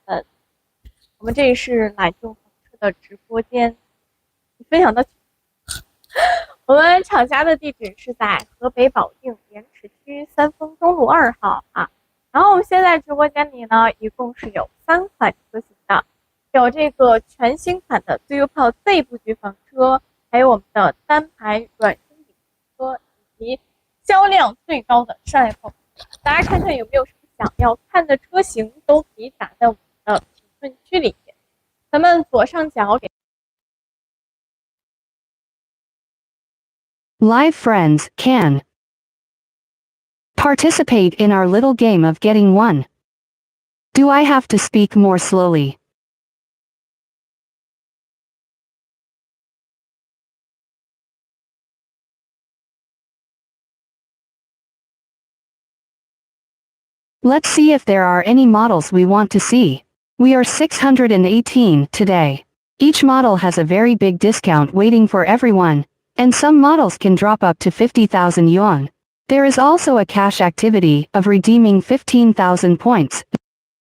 们，我们这里是懒用房车的直播间，分享到我们厂家的地址是在河北保定盐池区三丰东路2号啊。然后我们现在直播间里呢，一共是有3款车型的，有这个全新款的自由炮 Z 布局房车，还有我们的单排软身底车，以及销量最高的上海炮。大家看看有没有什么想要看的车型，都可以打在我们的评论区里面。咱们左上角给 Live friends can participate in our little game of getting one. Do I have to speak more slowly? Let's see if there are any models we want to see. We are 618 today. Each model has a very big discount waiting for everyone, and some models can drop up to 50,000 yuan. There is also a cash activity of redeeming 15,000 points,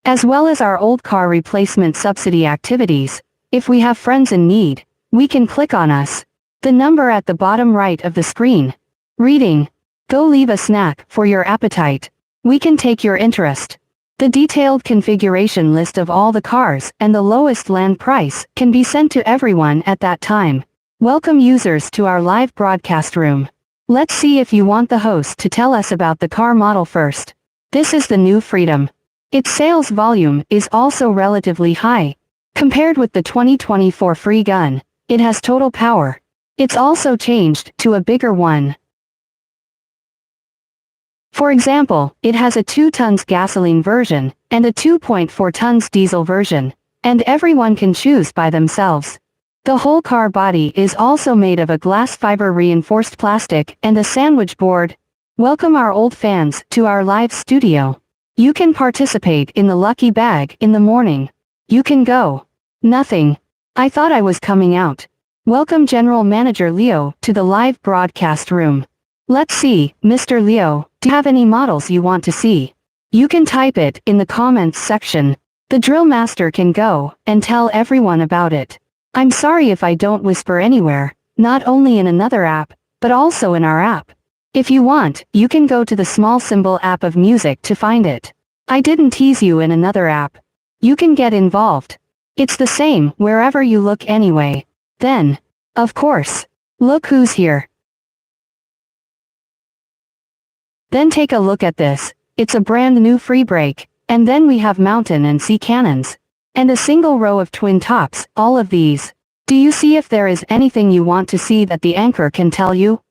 as well as our old car replacement subsidy activities. If we have friends in need, we can click on us. The number at the bottom right of the screen. Reading. Go leave a snack for your appetite. We can take your interest. The detailed configuration list of all the cars and the lowest land price can be sent to everyone at that time. Welcome users to our live broadcast room. Let's see if you want the host to tell us about the car model first. This is the new Freedom. Its sales volume is also relatively high. Compared with the 2024 Free Gun, it has total power. It's also changed to a bigger one. For example, it has a 2 tons gasoline version, and a 2.4 tons diesel version, and everyone can choose by themselves. The whole car body is also made of a glass fiber reinforced plastic and a sandwich board. Welcome our old fans to our live studio. You can participate in the lucky bag in the morning. You can go. Nothing. I thought I was coming out. Welcome General Manager Leo to the live broadcast room. Let's see, Mr. Leo, do you have any models you want to see? You can type it in the comments section. The drill master can go and tell everyone about it. I'm sorry if I don't whisper anywhere, not only in another app, but also in our app. If you want, you can go to the small symbol app of music to find it. I didn't tease you in another app. You can get involved. It's the same wherever you look anyway. Then, of course, look who's here. Then take a look at this. It's a brand new free brake, and then we have mountain and sea cannons. And a single row of twin tops, all of these. Do you see if there is anything you want to see that the anchor can tell you?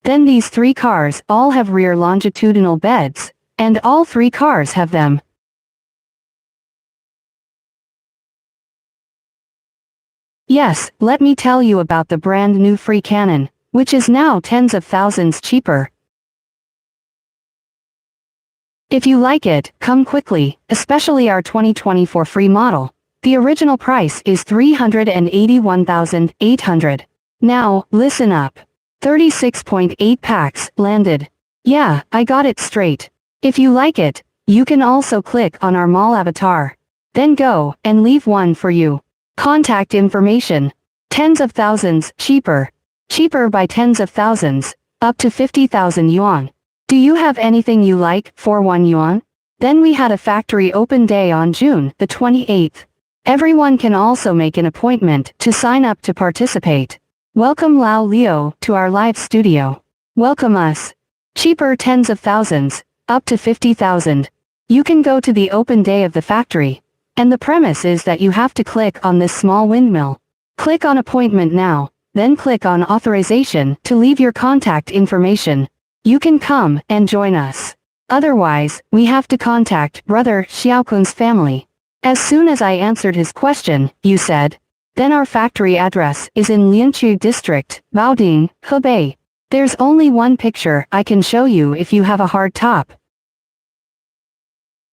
Then these 3 cars all have rear longitudinal beds, and all 3 cars have them. Yes, let me tell you about the brand new free cannon, which is now tens of thousands cheaper. If you like it, come quickly, especially our 2024 free model. The original price is 381,800. Now, listen up. 36.8 packs landed. Yeah, I got it straight. If you like it, you can also click on our mall avatar. Then go and leave one for you. Contact information. Tens of thousands cheaper. Cheaper by tens of thousands, up to 50,000 yuan. Do you have anything you like for 1 yuan? Then we had a factory open day on June the 28th. Everyone can also make an appointment to sign up to participate. Welcome Lao Leo to our live studio. Welcome us. Cheaper tens of thousands, up to 50,000. You can go to the open day of the factory. And the premise is that you have to click on this small windmill. Click on appointment now, then click on authorization to leave your contact information. You can come and join us. Otherwise, we have to contact Brother Xiaokun's family. As soon as I answered his question, you said. Then our factory address is in Lianqu District, Baoding, Hebei. There's only one picture I can show you if you have a hard top.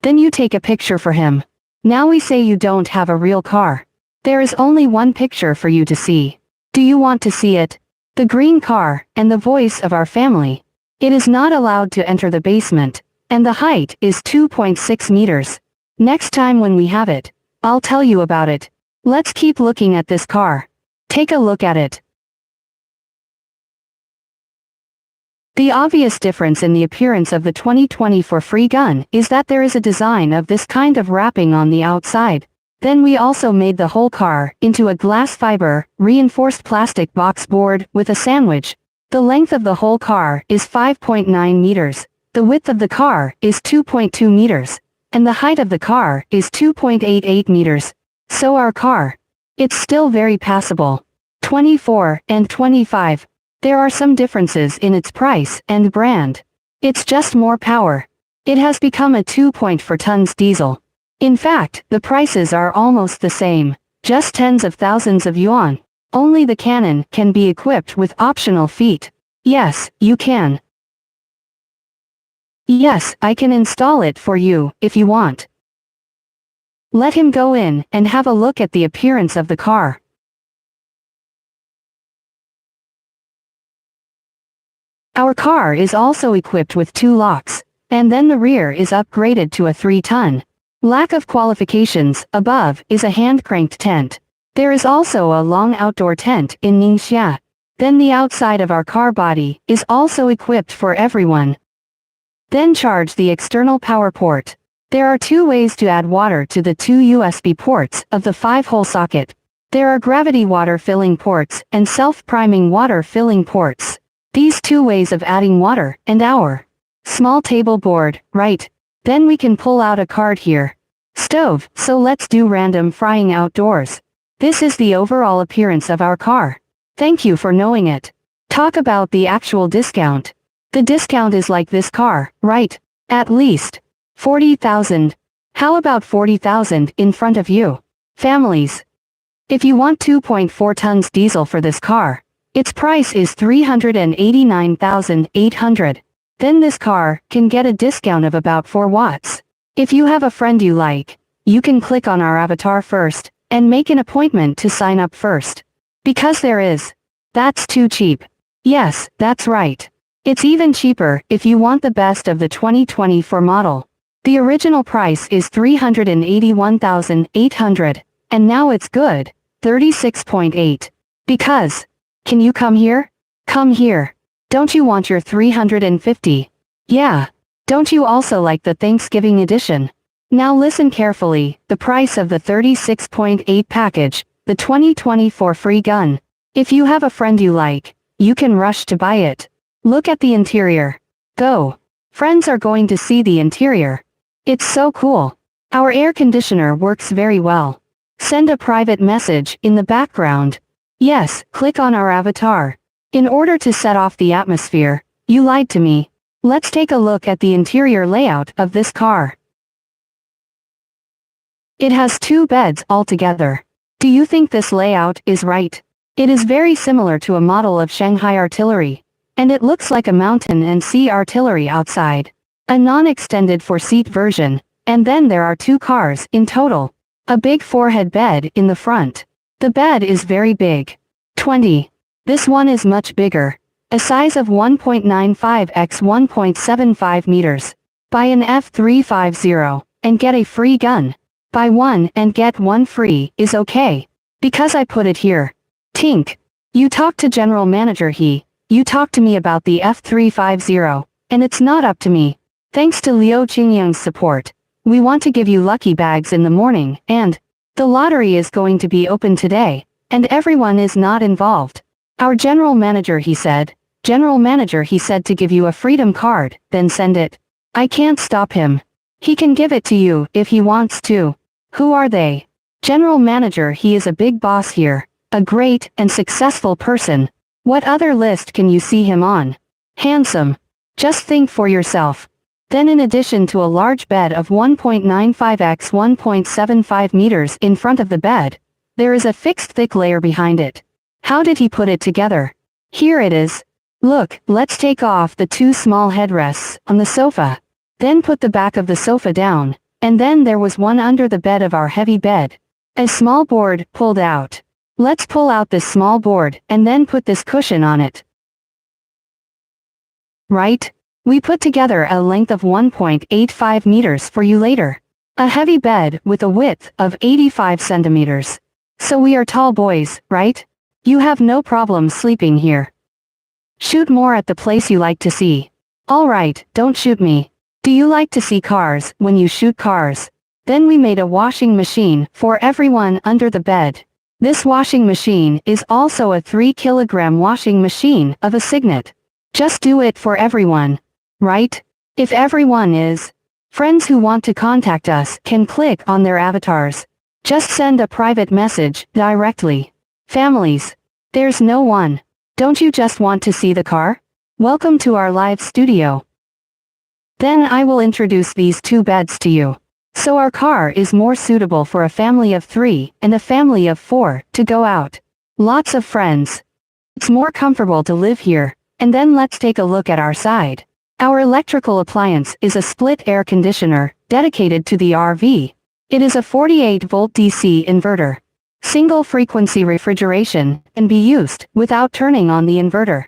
Then you take a picture for him. Now we say you don't have a real car. There is only one picture for you to see. Do you want to see it? The green car, and the voice of our family. It is not allowed to enter the basement, And the height is 2.6 meters. Next time when we have it, I'll tell you about it. Let's keep looking at this car. Take a look at it. The obvious difference in the appearance of the 2024 Free Gun is that there is a design of this kind of wrapping on the outside. Then we also made the whole car into a glass fiber, reinforced plastic box board with a sandwich. The length of the whole car is 5.9 meters. The width of the car is 2.2 meters. And the height of the car is 2.88 meters. So our car, it's still very passable. 24 and 25. There are some differences in its price and brand. It's just more power. It has become a 2.4 tons diesel. In fact, the prices are almost the same, just tens of thousands of yuan. Only the cannon can be equipped with optional feet. Yes, you can. Yes, I can install it for you, if you want. Let him go in and have a look at the appearance of the car. Our car is also equipped with 2 locks, and then the rear is upgraded to a 3-ton. Lack of qualifications, above, is a hand-cranked tent. There is also a long outdoor tent in Ningxia. Then the outside of our car body is also equipped for everyone. Then charge the external power port. There are 2 ways to add water to the 2 USB ports of the 5-hole socket. There are gravity water filling ports and self-priming water filling ports. These 2 ways of adding water and our small table board, right? Then we can pull out a card here. Stove, so let's do random frying outdoors. This is the overall appearance of our car. Thank you for knowing it. Talk about the actual discount. The discount is like this car, right? At least 40,000. How about 40,000 in front of you? Families. If you want 2.4 tons diesel for this car, its price is 389,800. Then this car can get a discount of about 4 watts. If you have a friend you like, you can click on our avatar first, and make an appointment to sign up first. Because there is. That's too cheap. Yes, that's right. It's even cheaper if you want the best of the 2024 model. The original price is 381,800, and now it's good, 36.8. Because. Can you come here? Come here. Don't you want your 350? Yeah. Don't you also like the Thanksgiving edition? Now listen carefully, the price of the 36.8 package, the 2024 Free Gun. If you have a friend you like, you can rush to buy it. Look at the interior. Go. Friends are going to see the interior. It's so cool. Our air conditioner works very well. Send a private message in the background. Yes, click on our avatar. In order to set off the atmosphere, you lied to me. Let's take a look at the interior layout of this car. It has 2 beds altogether. Do you think this layout is right? It is very similar to a model of Shanghai artillery. And it looks like a mountain and sea artillery outside. A non-extended 4-seat version, and then there are 2 cars in total. A big 4-head bed in the front. The bed is very big. 20. This one is much bigger. A size of 1.95 x 1.75 meters. Buy an F350, and get a free gun. Buy one and get one free is okay. Because I put it here. Tink. You talk to General Manager you talk to me about the F350, and it's not up to me. Thanks to Liu Qingyang's support. We want to give you lucky bags in the morning, and the lottery is going to be open today, and everyone is not involved. Our General Manager said to give you a freedom card, then send it. I can't stop him. He can give it to you if he wants to. Who are they? General Manager he is a big boss here, a great and successful person. What other list can you see him on? Handsome. Just think for yourself. Then in addition to a large bed of 1.95 x 1.75 meters in front of the bed, there is a fixed thick layer behind it. How did he put it together? Here it is. Look, let's take off the 2 small headrests on the sofa. Then put the back of the sofa down, and then there was one under the bed of our heavy bed. A small board pulled out. Let's pull out this small board and then put this cushion on it. Right? We put together a length of 1.85 meters for you later. A heavy bed with a width of 85 centimeters. So we are tall boys, right? You have no problem sleeping here. Shoot more at the place you like to see. Alright, don't shoot me. Do you like to see cars when you shoot cars? Then we made a washing machine for everyone under the bed. This washing machine is also a 3-kilogram washing machine of a signet. Just do it for everyone. Right? If everyone is friends who want to contact us can click on their avatars. Just send a private message directly. Families. There's no one. Don't you just want to see the car? Welcome to our live studio. Then I will introduce these 2 beds to you. So our car is more suitable for a family of 3 and a family of 4 to go out. Lots of friends. It's more comfortable to live here. And then let's take a look at our side. Our electrical appliance is a split air conditioner dedicated to the RV. It is a 48-volt DC inverter. Single frequency refrigeration can be used without turning on the inverter.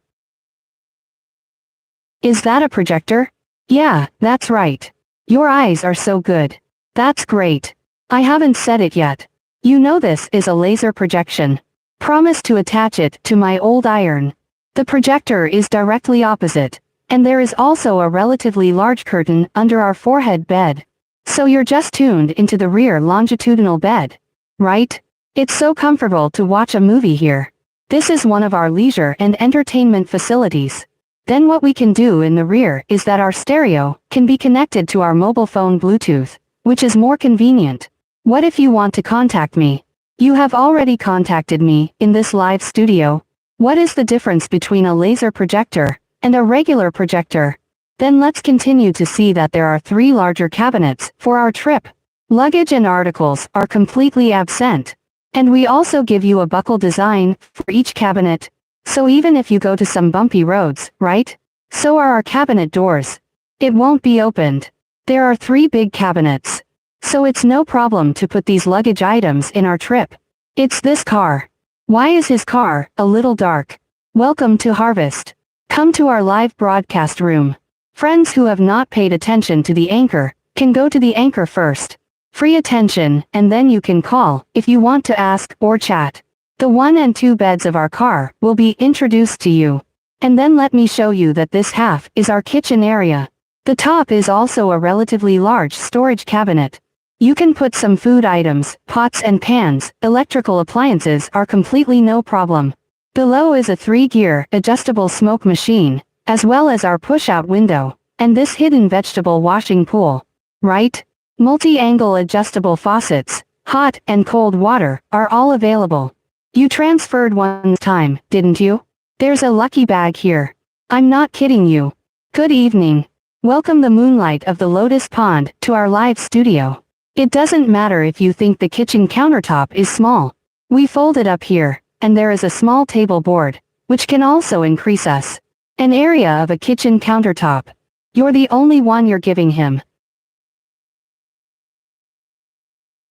Is that a projector? Yeah, that's right. Your eyes are so good. That's great. I haven't said it yet. You know this is a laser projection. Promise to attach it to my old iron. The projector is directly opposite. And there is also a relatively large curtain under our forehead bed. So you're just tuned into the rear longitudinal bed. Right? It's so comfortable to watch a movie here. This is one of our leisure and entertainment facilities. Then what we can do in the rear is that our stereo can be connected to our mobile phone Bluetooth, which is more convenient. What if you want to contact me? You have already contacted me in this live studio. What is the difference between a laser projector and a regular projector? Then let's continue to see that there are 3 larger cabinets for our trip. Luggage and articles are completely absent. And we also give you a buckle design for each cabinet. So even if you go to some bumpy roads, right? So are our cabinet doors. It won't be opened. There are 3 big cabinets. So it's no problem to put these luggage items in our trip. It's this car. Why is his car a little dark? Welcome to Harvest. Come to our live broadcast room. Friends who have not paid attention to the anchor can go to the anchor first. Free attention, and then you can call if you want to ask or chat. The 1 and 2 beds of our car will be introduced to you. And then let me show you that this half is our kitchen area. The top is also a relatively large storage cabinet. You can put some food items, pots and pans, electrical appliances are completely no problem. Below is a 3-gear adjustable smoke machine, as well as our push-out window, and this hidden vegetable washing pool. Right? Multi-angle adjustable faucets, hot and cold water, are all available. You transferred one time, didn't you? There's a lucky bag here. I'm not kidding you. Good evening. Welcome the moonlight of the Lotus Pond to our live studio. It doesn't matter if you think the kitchen countertop is small. We fold it up here, and there is a small table board, which can also increase us. An area of a kitchen countertop. You're the only one you're giving him.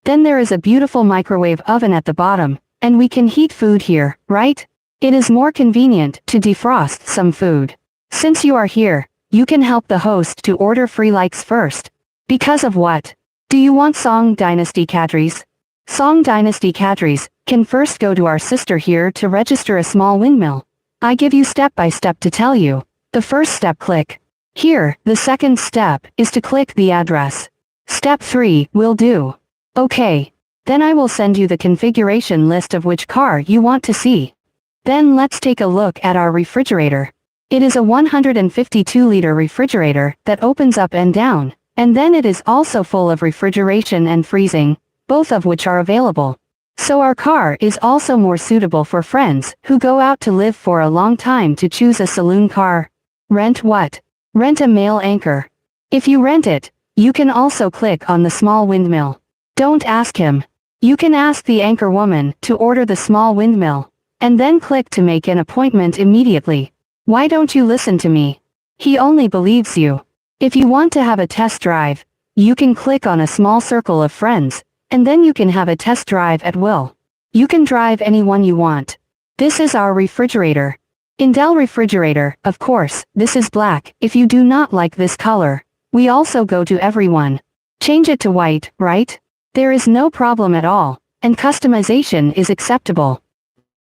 Then there is a beautiful microwave oven at the bottom, and we can heat food here, right? It is more convenient to defrost some food. Since you are here, you can help the host to order free likes first. Because of what? Do you want Song Dynasty cadres? Song Dynasty cadres can first go to our sister here to register a small windmill. I give you step by step to tell you. The first step, click here. The second step is to click the address. Step 3 will do. Okay. Then I will send you the configuration list of which car you want to see. Then let's take a look at our refrigerator. It is a 152-liter refrigerator that opens up and down, and then it is also full of refrigeration and freezing, both of which are available. So our car is also more suitable for friends who go out to live for a long time to choose a saloon car. Rent what? Rent a male anchor. If you rent it, you can also click on the small windmill. Don't ask him. You can ask the anchor woman to order the small windmill, and then click to make an appointment immediately. Why don't you listen to me? He only believes you. If you want to have a test drive, you can click on a small circle of friends, and then you can have a test drive at will. You can drive anyone you want. This is our refrigerator. Indel refrigerator, of course, this is black. If you do not like this color, we also go to everyone. Change it to white, right? There is no problem at all, and customization is acceptable.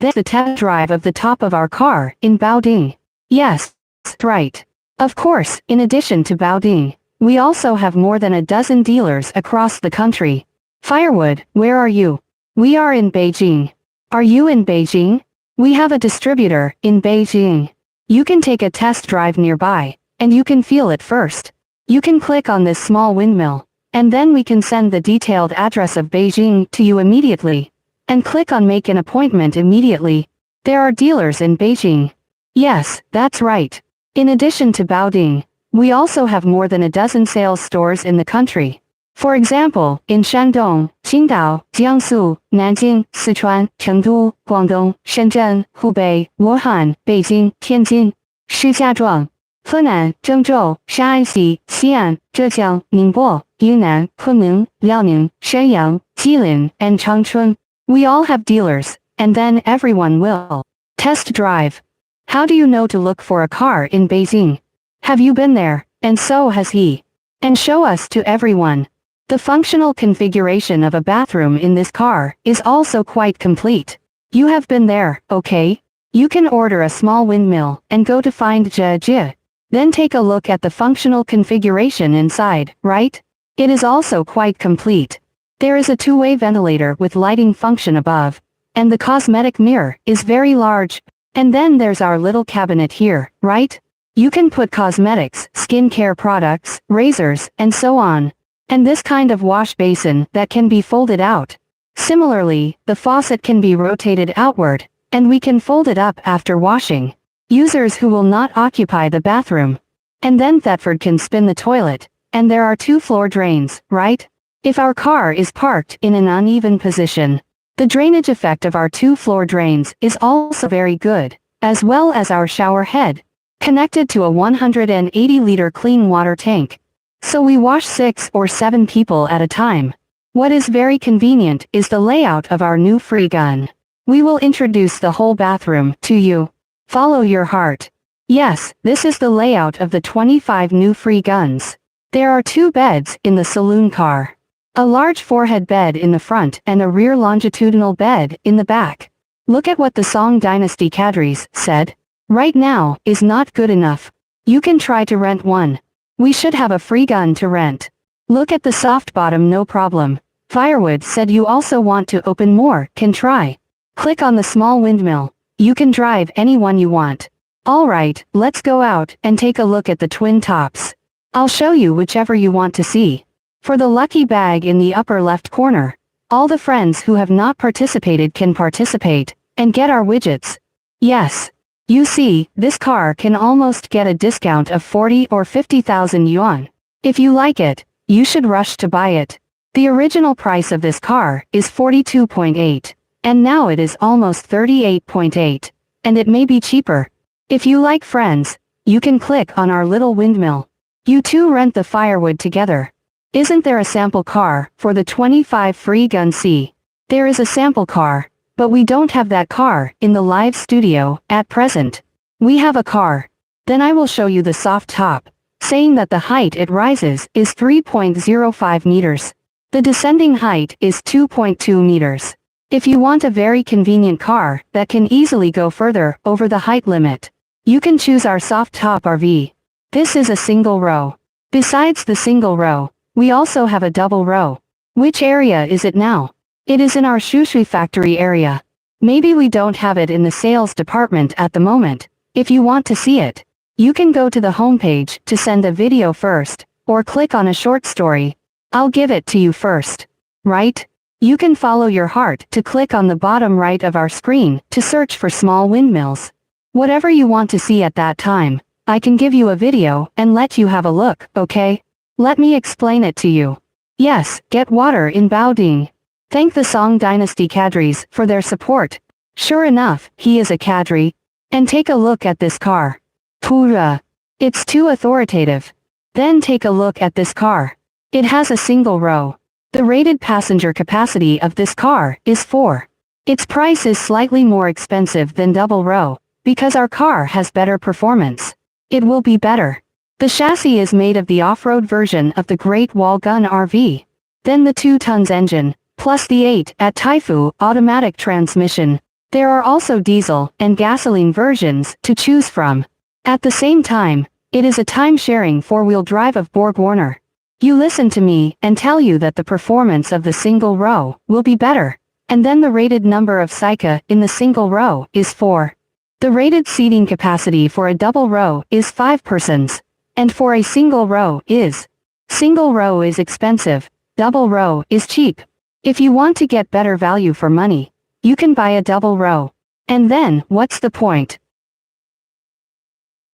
Then the test drive of the top of our car in Baoding. Yes, right. Of course, in addition to Baoding, we also have more than a dozen dealers across the country. Firewood, where are you? We are in Beijing. Are you in Beijing? We have a distributor in Beijing. You can take a test drive nearby, and you can feel it first. You can click on this small windmill, and then we can send the detailed address of Beijing to you immediately. And click on make an appointment immediately. There are dealers in Beijing. Yes, that's right. In addition to Baoding, we also have more than a dozen sales stores in the country. For example, in Shandong, Qingdao, Jiangsu, Nanjing, Sichuan, Chengdu, Guangdong, Shenzhen, Hubei, Wuhan, Beijing, Tianjin, Shijiazhuang, Henan, Zhengzhou, Shaanxi, Xi'an, Zhejiang, Ningbo, Yunnan, Kunming, Liaoning, Shenyang, Jilin, and Changchun. We all have dealers, and then everyone will test drive. How do you know to look for a car in Beijing? Have you been there? And so has he. And show us to everyone. The functional configuration of a bathroom in this car is also quite complete. You have been there, okay? You can order a small windmill and go to find Jie. Then take a look at the functional configuration inside, right? It is also quite complete. There is a two-way ventilator with lighting function above, and the cosmetic mirror is very large. And then there's our little cabinet here, right? You can put cosmetics, skincare products, razors, and so on. And this kind of wash basin that can be folded out. Similarly, the faucet can be rotated outward, and we can fold it up after washing. Users who will not occupy the bathroom. And then Thetford can spin the toilet, and there are 2 floor drains, right? If our car is parked in an uneven position, the drainage effect of our 2 floor drains is also very good, as well as our shower head, connected to a 180-liter clean water tank. So we wash 6 or 7 people at a time. What is very convenient is the layout of our new free gun. We will introduce the whole bathroom to you. Follow your heart. Yes, this is the layout of the 25 new free guns. There are 2 beds in the saloon car. A large forehead bed in the front and a rear longitudinal bed in the back. Look at what the Song Dynasty cadres said. Right now is not good enough. You can try to rent one. We should have a free gun to rent. Look at the soft bottom, no problem. Firewood said you also want to open more, can try. Click on the small windmill. You can drive any one you want. Alright, let's go out and take a look at the twin tops. I'll show you whichever you want to see. For the lucky bag in the upper left corner, all the friends who have not participated can participate, and get our widgets. Yes. You see, this car can almost get a discount of 40 or 50,000 yuan. If you like it, you should rush to buy it. The original price of this car is 42.8, and now it is almost 38.8, and it may be cheaper. If you like friends, you can click on our little windmill. You two rent the firewood together. Isn't there a sample car for the 25 free gun C? There is a sample car, but we don't have that car in the live studio at present. We have a car. Then I will show you the soft top, saying that the height it rises is 3.05 meters. The descending height is 2.2 meters. If you want a very convenient car that can easily go further over the height limit, you can choose our soft top RV. This is a single row. Besides the single row, we also have a double row. Which area is it now? It is in our Shushui factory area. Maybe we don't have it in the sales department at the moment. If you want to see it, you can go to the homepage to send a video first, or click on a short story. I'll give it to you first. Right? You can follow your heart to click on the bottom right of our screen to search for small windmills. Whatever you want to see at that time, I can give you a video and let you have a look, okay? Let me explain it to you. Yes, get water in Baoding. Thank the Song Dynasty cadres for their support. Sure enough, he is a cadre. And take a look at this car. Pura. It's too authoritative. Then take a look at this car. It has a single row. The rated passenger capacity of this car is 4. Its price is slightly more expensive than double row, because our car has better performance. It will be better. The chassis is made of the off-road version of the Great Wall Gun RV. Then the 2 tons engine, plus the 8 at Taifu automatic transmission. There are also diesel and gasoline versions to choose from. At the same time, it is a time-sharing 4-wheel drive of BorgWarner. You listen to me and tell you that the performance of the single row will be better. And then the rated number of Psycha in the single row is 4. The rated seating capacity for a double row is 5 persons. And for a single row is. Single row is expensive, double row is cheap. If you want to get better value for money, you can buy a double row. And then, what's the point?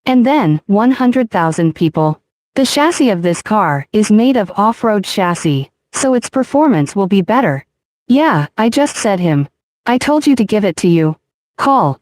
And then, 100,000 people. The chassis of this car is made of off-road chassis, so its performance will be better. Yeah, I just said him. I told you to give it to you. Call.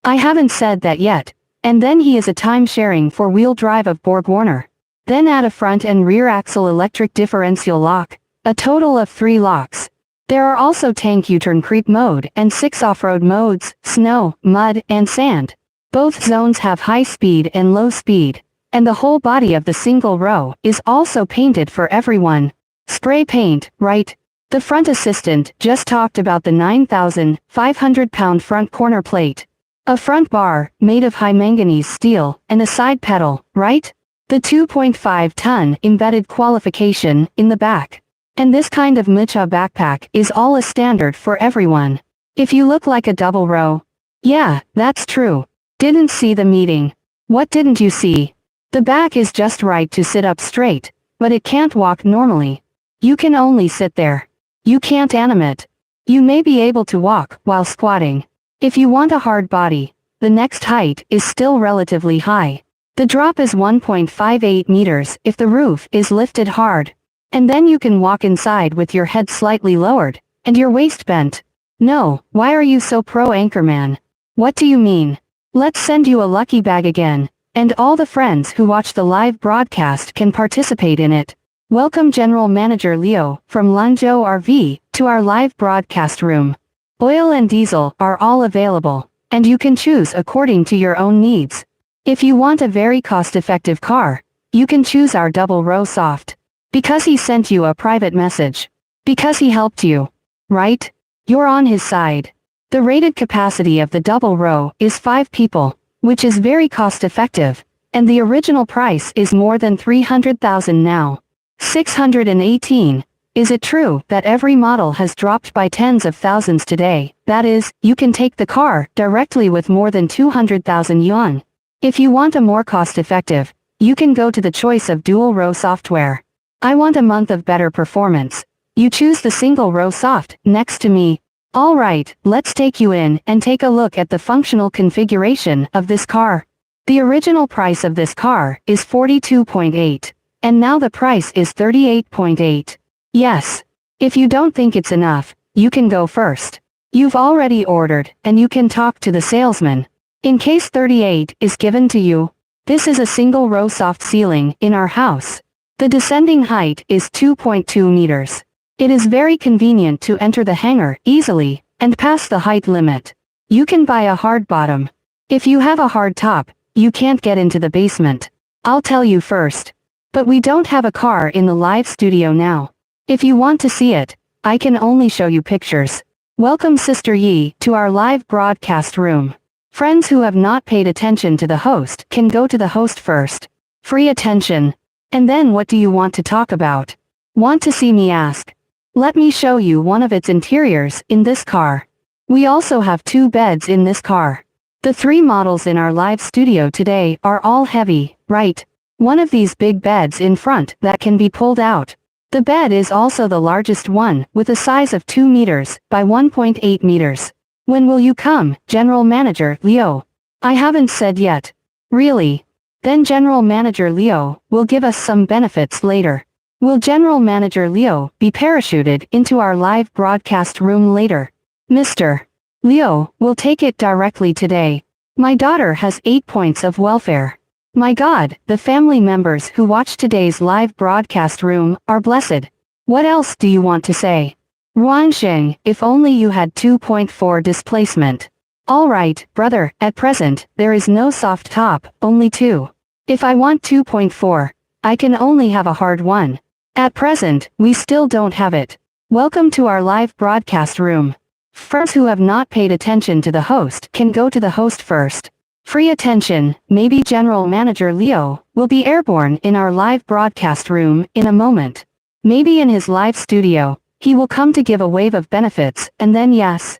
I haven't said that yet. And then he is a time-sharing 4-wheel drive of BorgWarner. Then add a front and rear axle electric differential lock. A total of 3 locks. There are also tank U-turn creep mode and 6 off-road modes, snow, mud, and sand. Both zones have high speed and low speed. And the whole body of the single row is also painted for everyone. Spray paint, right? The front assistant just talked about the 9,500-pound front corner plate. A front bar, made of high manganese steel, and a side pedal, right? The 2.5-ton embedded qualification in the back. And this kind of Micha backpack is all a standard for everyone. If you look like a double row. Yeah, that's true. Didn't see the meeting. What didn't you see? The back is just right to sit up straight, but it can't walk normally. You can only sit there. You can't animate. You may be able to walk while squatting. If you want a hard body, the next height is still relatively high. The drop is 1.58 meters if the roof is lifted hard. And then you can walk inside with your head slightly lowered, and your waist bent. No, why are you so pro-Anchorman? What do you mean? Let's send you a lucky bag again, and all the friends who watch the live broadcast can participate in it. Welcome General Manager Leo from Lanzhou RV to our live broadcast room. Oil and diesel are all available, and you can choose according to your own needs. If you want a very cost-effective car, you can choose our double row soft. Because he sent you a private message. Because he helped you. Right? You're on his side. The rated capacity of the double row is 5 people, which is very cost-effective, and the original price is more than 300,000 now. 618. Is it true that every model has dropped by tens of thousands today? That is, you can take the car directly with more than 200,000 yuan. If you want a more cost-effective, you can go to the choice of dual row software. I want a month of better performance. You choose the single row soft, next to me. Alright, let's take you in and take a look at the functional configuration of this car. The original price of this car is 42.8. And now the price is 38.8. Yes. If you don't think it's enough, you can go first. You've already ordered, and you can talk to the salesman. In case 38 is given to you. This is a single row soft ceiling in our house. The descending height is 2.2 meters. It is very convenient to enter the hangar easily, and pass the height limit. You can buy a hard bottom. If you have a hard top, you can't get into the basement. I'll tell you first. But we don't have a car in the live studio now. If you want to see it, I can only show you pictures. Welcome Sister Yi to our live broadcast room. Friends who have not paid attention to the host can go to the host first. Free attention. And then what do you want to talk about? Want to see me ask? Let me show you one of its interiors in this car. We also have 2 beds in this car. The 3 models in our live studio today are all heavy, right? One of these big beds in front that can be pulled out. The bed is also the largest one, with a size of 2 meters by 1.8 meters. When will you come, General Manager Leo? I haven't said yet. Really? Then General Manager Leo will give us some benefits later. Will General Manager Leo be parachuted into our live broadcast room later? Mr. Leo will take it directly today. My daughter has 8 points of welfare. My God, the family members who watch today's live broadcast room are blessed. What else do you want to say? Ruansheng, if only you had 2.4 displacement. Alright, brother, at present, there is no soft top, only 2. If I want 2.4, I can only have a hard one. At present, we still don't have it. Welcome to our live broadcast room. Friends who have not paid attention to the host can go to the host first. Free attention, maybe General Manager Leo will be airborne in our live broadcast room in a moment. Maybe in his live studio, he will come to give a wave of benefits, and then yes,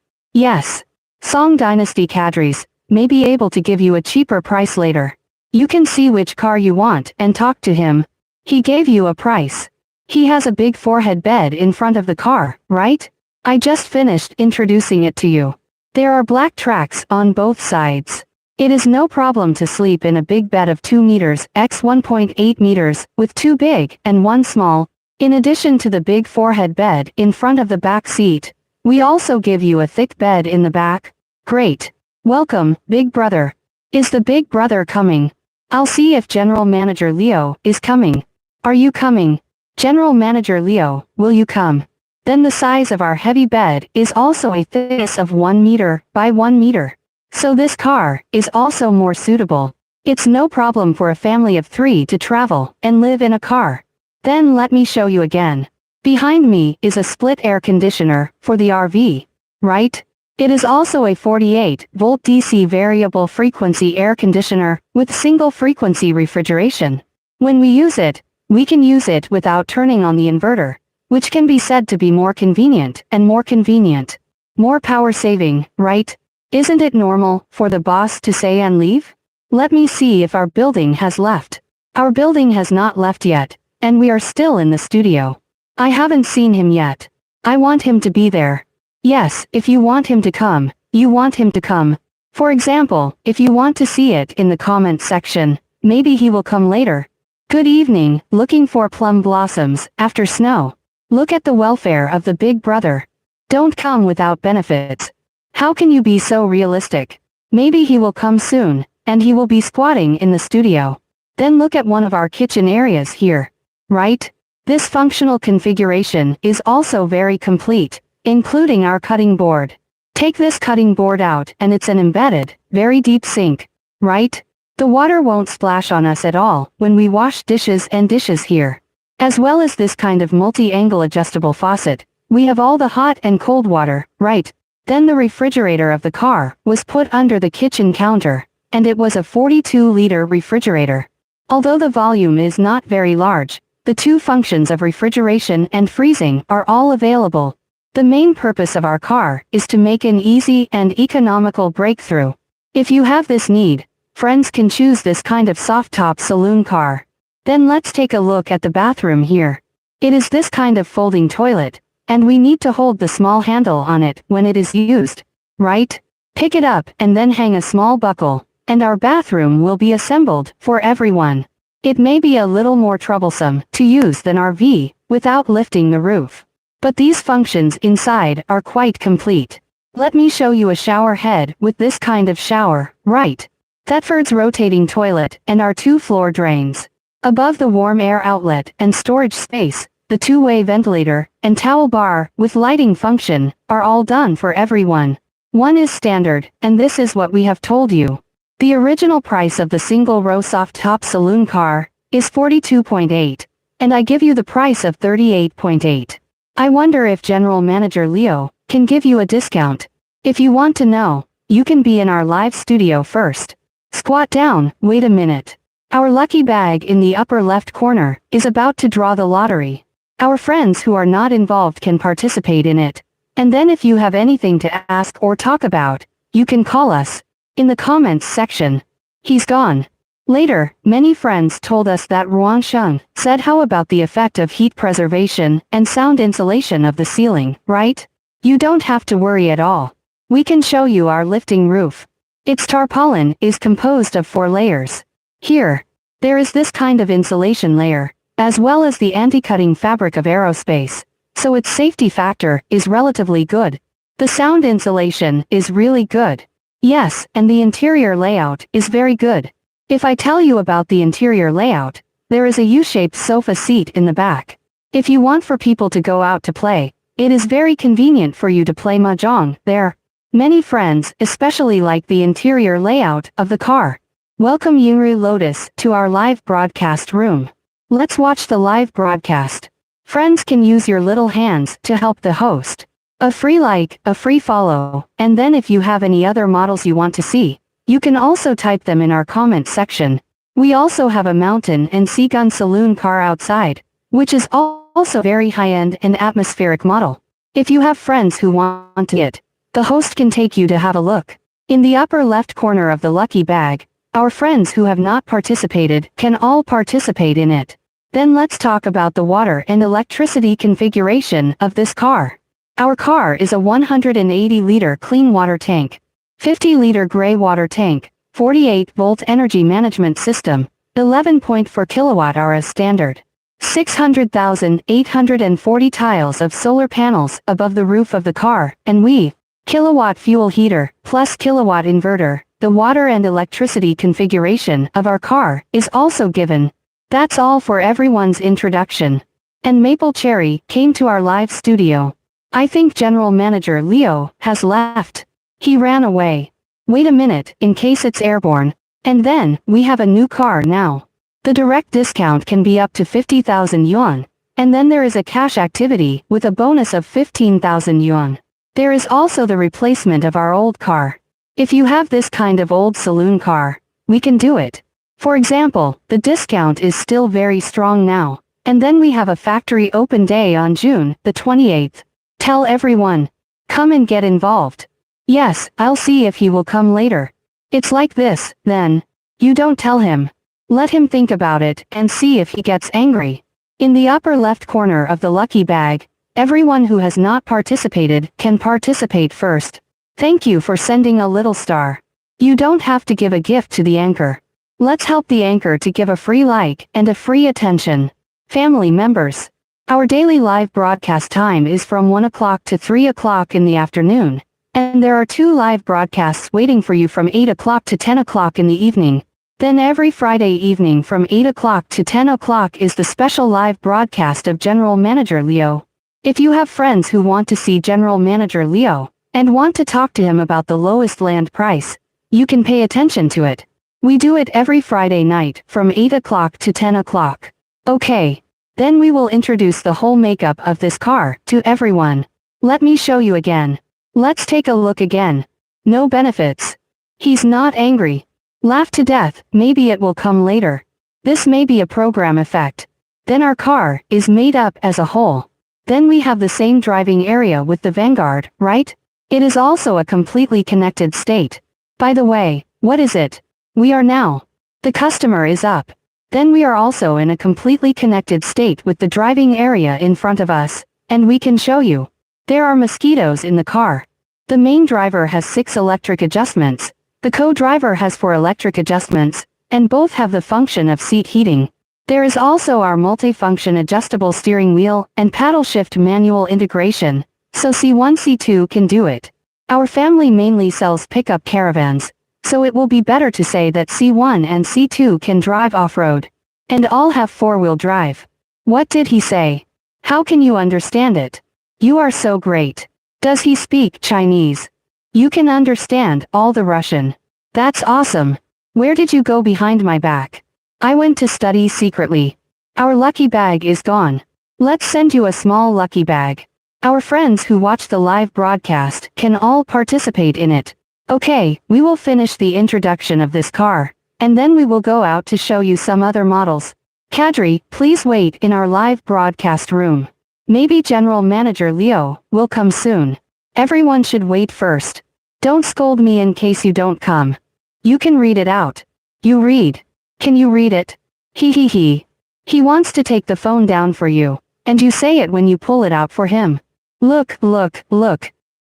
Song Dynasty cadres may be able to give you a cheaper price later. You can see which car you want and talk to him. He gave you a price. He has a big forehead bed in front of the car, right? I just finished introducing it to you. There are black tracks on both sides. It is no problem to sleep in a big bed of 2 meters x 1.8 meters, with 2 big and 1 small. In addition to the big forehead bed in front of the back seat, we also give you a thick bed in the back. Great. Welcome, Big Brother. Is the Big Brother coming? I'll see if General Manager Leo is coming. Are you coming? General Manager Leo, will you come? Then the size of our heavy bed is also a thickness of 1 meter by 1 meter. So this car is also more suitable. It's no problem for a family of 3 to travel and live in a car. Then let me show you again. Behind me is a split air conditioner for the RV, right? It is also a 48-volt DC variable frequency air conditioner with single frequency refrigeration. When we use it, we can use it without turning on the inverter, which can be said to be more convenient and more convenient. More power saving, right? Isn't it normal for the boss to say and leave? Let me see if our building has left. Our building has not left yet, and we are still in the studio. I haven't seen him yet. I want him to be there. Yes, if you want him to come, you want him to come. For example, if you want to see it in the comment section, maybe he will come later. Good evening, looking for plum blossoms after snow. Look at the welfare of the Big Brother. Don't come without benefits. How can you be so realistic? Maybe he will come soon, and he will be squatting in the studio. Then look at one of our kitchen areas here. Right? This functional configuration is also very complete, including our cutting board. Take this cutting board out and it's an embedded, very deep sink. Right? The water won't splash on us at all when we wash dishes and dishes here. As well as this kind of multi-angle adjustable faucet, we have all the hot and cold water, right? Then the refrigerator of the car was put under the kitchen counter, and it was a 42-liter refrigerator. Although the volume is not very large, the 2 functions of refrigeration and freezing are all available. The main purpose of our car is to make an easy and economical breakthrough. If you have this need, friends can choose this kind of soft-top saloon car. Then let's take a look at the bathroom here. It is this kind of folding toilet, and we need to hold the small handle on it when it is used. Right? Pick it up and then hang a small buckle, and our bathroom will be assembled for everyone. It may be a little more troublesome to use than RV, without lifting the roof. But these functions inside are quite complete. Let me show you a shower head with this kind of shower, right? Thetford's rotating toilet and our 2 floor drains. Above the warm air outlet and storage space, the 2-way ventilator and towel bar with lighting function are all done for everyone. One is standard, and this is what we have told you. The original price of the single-row soft-top saloon car is 42.8, and I give you the price of 38.8. I wonder if General Manager Leo can give you a discount. If you want to know, you can be in our live studio first. Squat down, wait a minute. Our lucky bag in the upper left corner is about to draw the lottery. Our friends who are not involved can participate in it. And then if you have anything to ask or talk about, you can call us in the comments section. He's gone. Later, many friends told us that Ruansheng said how about the effect of heat preservation and sound insulation of the ceiling, right? You don't have to worry at all. We can show you our lifting roof. Its tarpaulin is composed of 4 layers. Here, there is this kind of insulation layer, as well as the anti-cutting fabric of aerospace, so its safety factor is relatively good. The sound insulation is really good. Yes, and the interior layout is very good. If I tell you about the interior layout, there is a U-shaped sofa seat in the back. If you want for people to go out to play, It is very convenient for you to play mahjong there. Many friends especially like the interior layout of the car. Welcome Yunru Lotus to our live broadcast room. Let's watch the live broadcast. Friends can use your little hands to help the host. A free like, a free follow, and then if you have any other models you want to see, you can also type them in our comment section. We also have a mountain and sea gun saloon car outside, which is also very high-end and atmospheric model. If you have friends who want it, the host can take you to have a look. In the upper left corner of the lucky bag, our friends who have not participated can all participate in it. Then let's talk about the water and electricity configuration of this car. Our car is a 180-liter clean water tank, 50-liter gray water tank, 48-volt energy management system, 11.4 kilowatt-hour standard. 600,840 tiles of solar panels above the roof of the car, and kilowatt fuel heater, plus kilowatt inverter. The water and electricity configuration of our car is also given. That's all for everyone's introduction. And Maple Cherry came to our live studio. I think General Manager Leo has left. He ran away. Wait a minute, in case it's airborne. And then, we have a new car now. The direct discount can be up to 50,000 yuan. And then there is a cash activity with a bonus of 15,000 yuan. There is also the replacement of our old car. If you have this kind of old saloon car, we can do it. For example, the discount is still very strong now. And then we have a factory open day on June the 28th. Tell everyone. Come and get involved. Yes, I'll see if he will come later. It's like this, then. You don't tell him. Let him think about it and see if he gets angry. In the upper left corner of the lucky bag, everyone who has not participated can participate first. Thank you for sending a little star. You don't have to give a gift to the anchor. Let's help the anchor to give a free like and a free attention. Family members. Our daily live broadcast time is from 1 o'clock to 3 o'clock in the afternoon, and there are 2 live broadcasts waiting for you from 8 o'clock to 10 o'clock in the evening. Then every Friday evening from 8 o'clock to 10 o'clock is the special live broadcast of General Manager Leo. If you have friends who want to see General Manager Leo, and want to talk to him about the lowest land price, you can pay attention to it. We do it every Friday night from 8 o'clock to 10 o'clock. Okay. Then we will introduce the whole makeup of this car to everyone. Let me show you again. Let's take a look again. No benefits. He's not angry. Laugh to death, maybe it will come later. This may be a program effect. Then our car is made up as a whole. Then we have the same driving area with the Vanguard, right? It is also a completely connected state. By the way, what is it? We are now. The customer is up. Then we are also in a completely connected state with the driving area in front of us, and we can show you. There are mosquitoes in the car. The main driver has 6 electric adjustments, the co-driver has 4 electric adjustments, and both have the function of seat heating. There is also our multi-function adjustable steering wheel and paddle shift manual integration, so C1 C2 can do it. Our family mainly sells pickup caravans, so it will be better to say that C1 and C2 can drive off-road. And all have 4-wheel drive. What did he say? How can you understand it? You are so great. Does he speak Chinese? You can understand all the Russian. That's awesome. Where did you go behind my back? I went to study secretly. Our lucky bag is gone. Let's send you a small lucky bag. Our friends who watch the live broadcast can all participate in it. Okay, we will finish the introduction of this car, and then we will go out to show you some other models. Kadri, please wait in our live broadcast room. Maybe General Manager Leo will come soon. Everyone should wait first. Don't scold me in case you don't come. You can read it out. You read. Can you read it? He. He wants to take the phone down for you, and you say it when you pull it out for him. Look.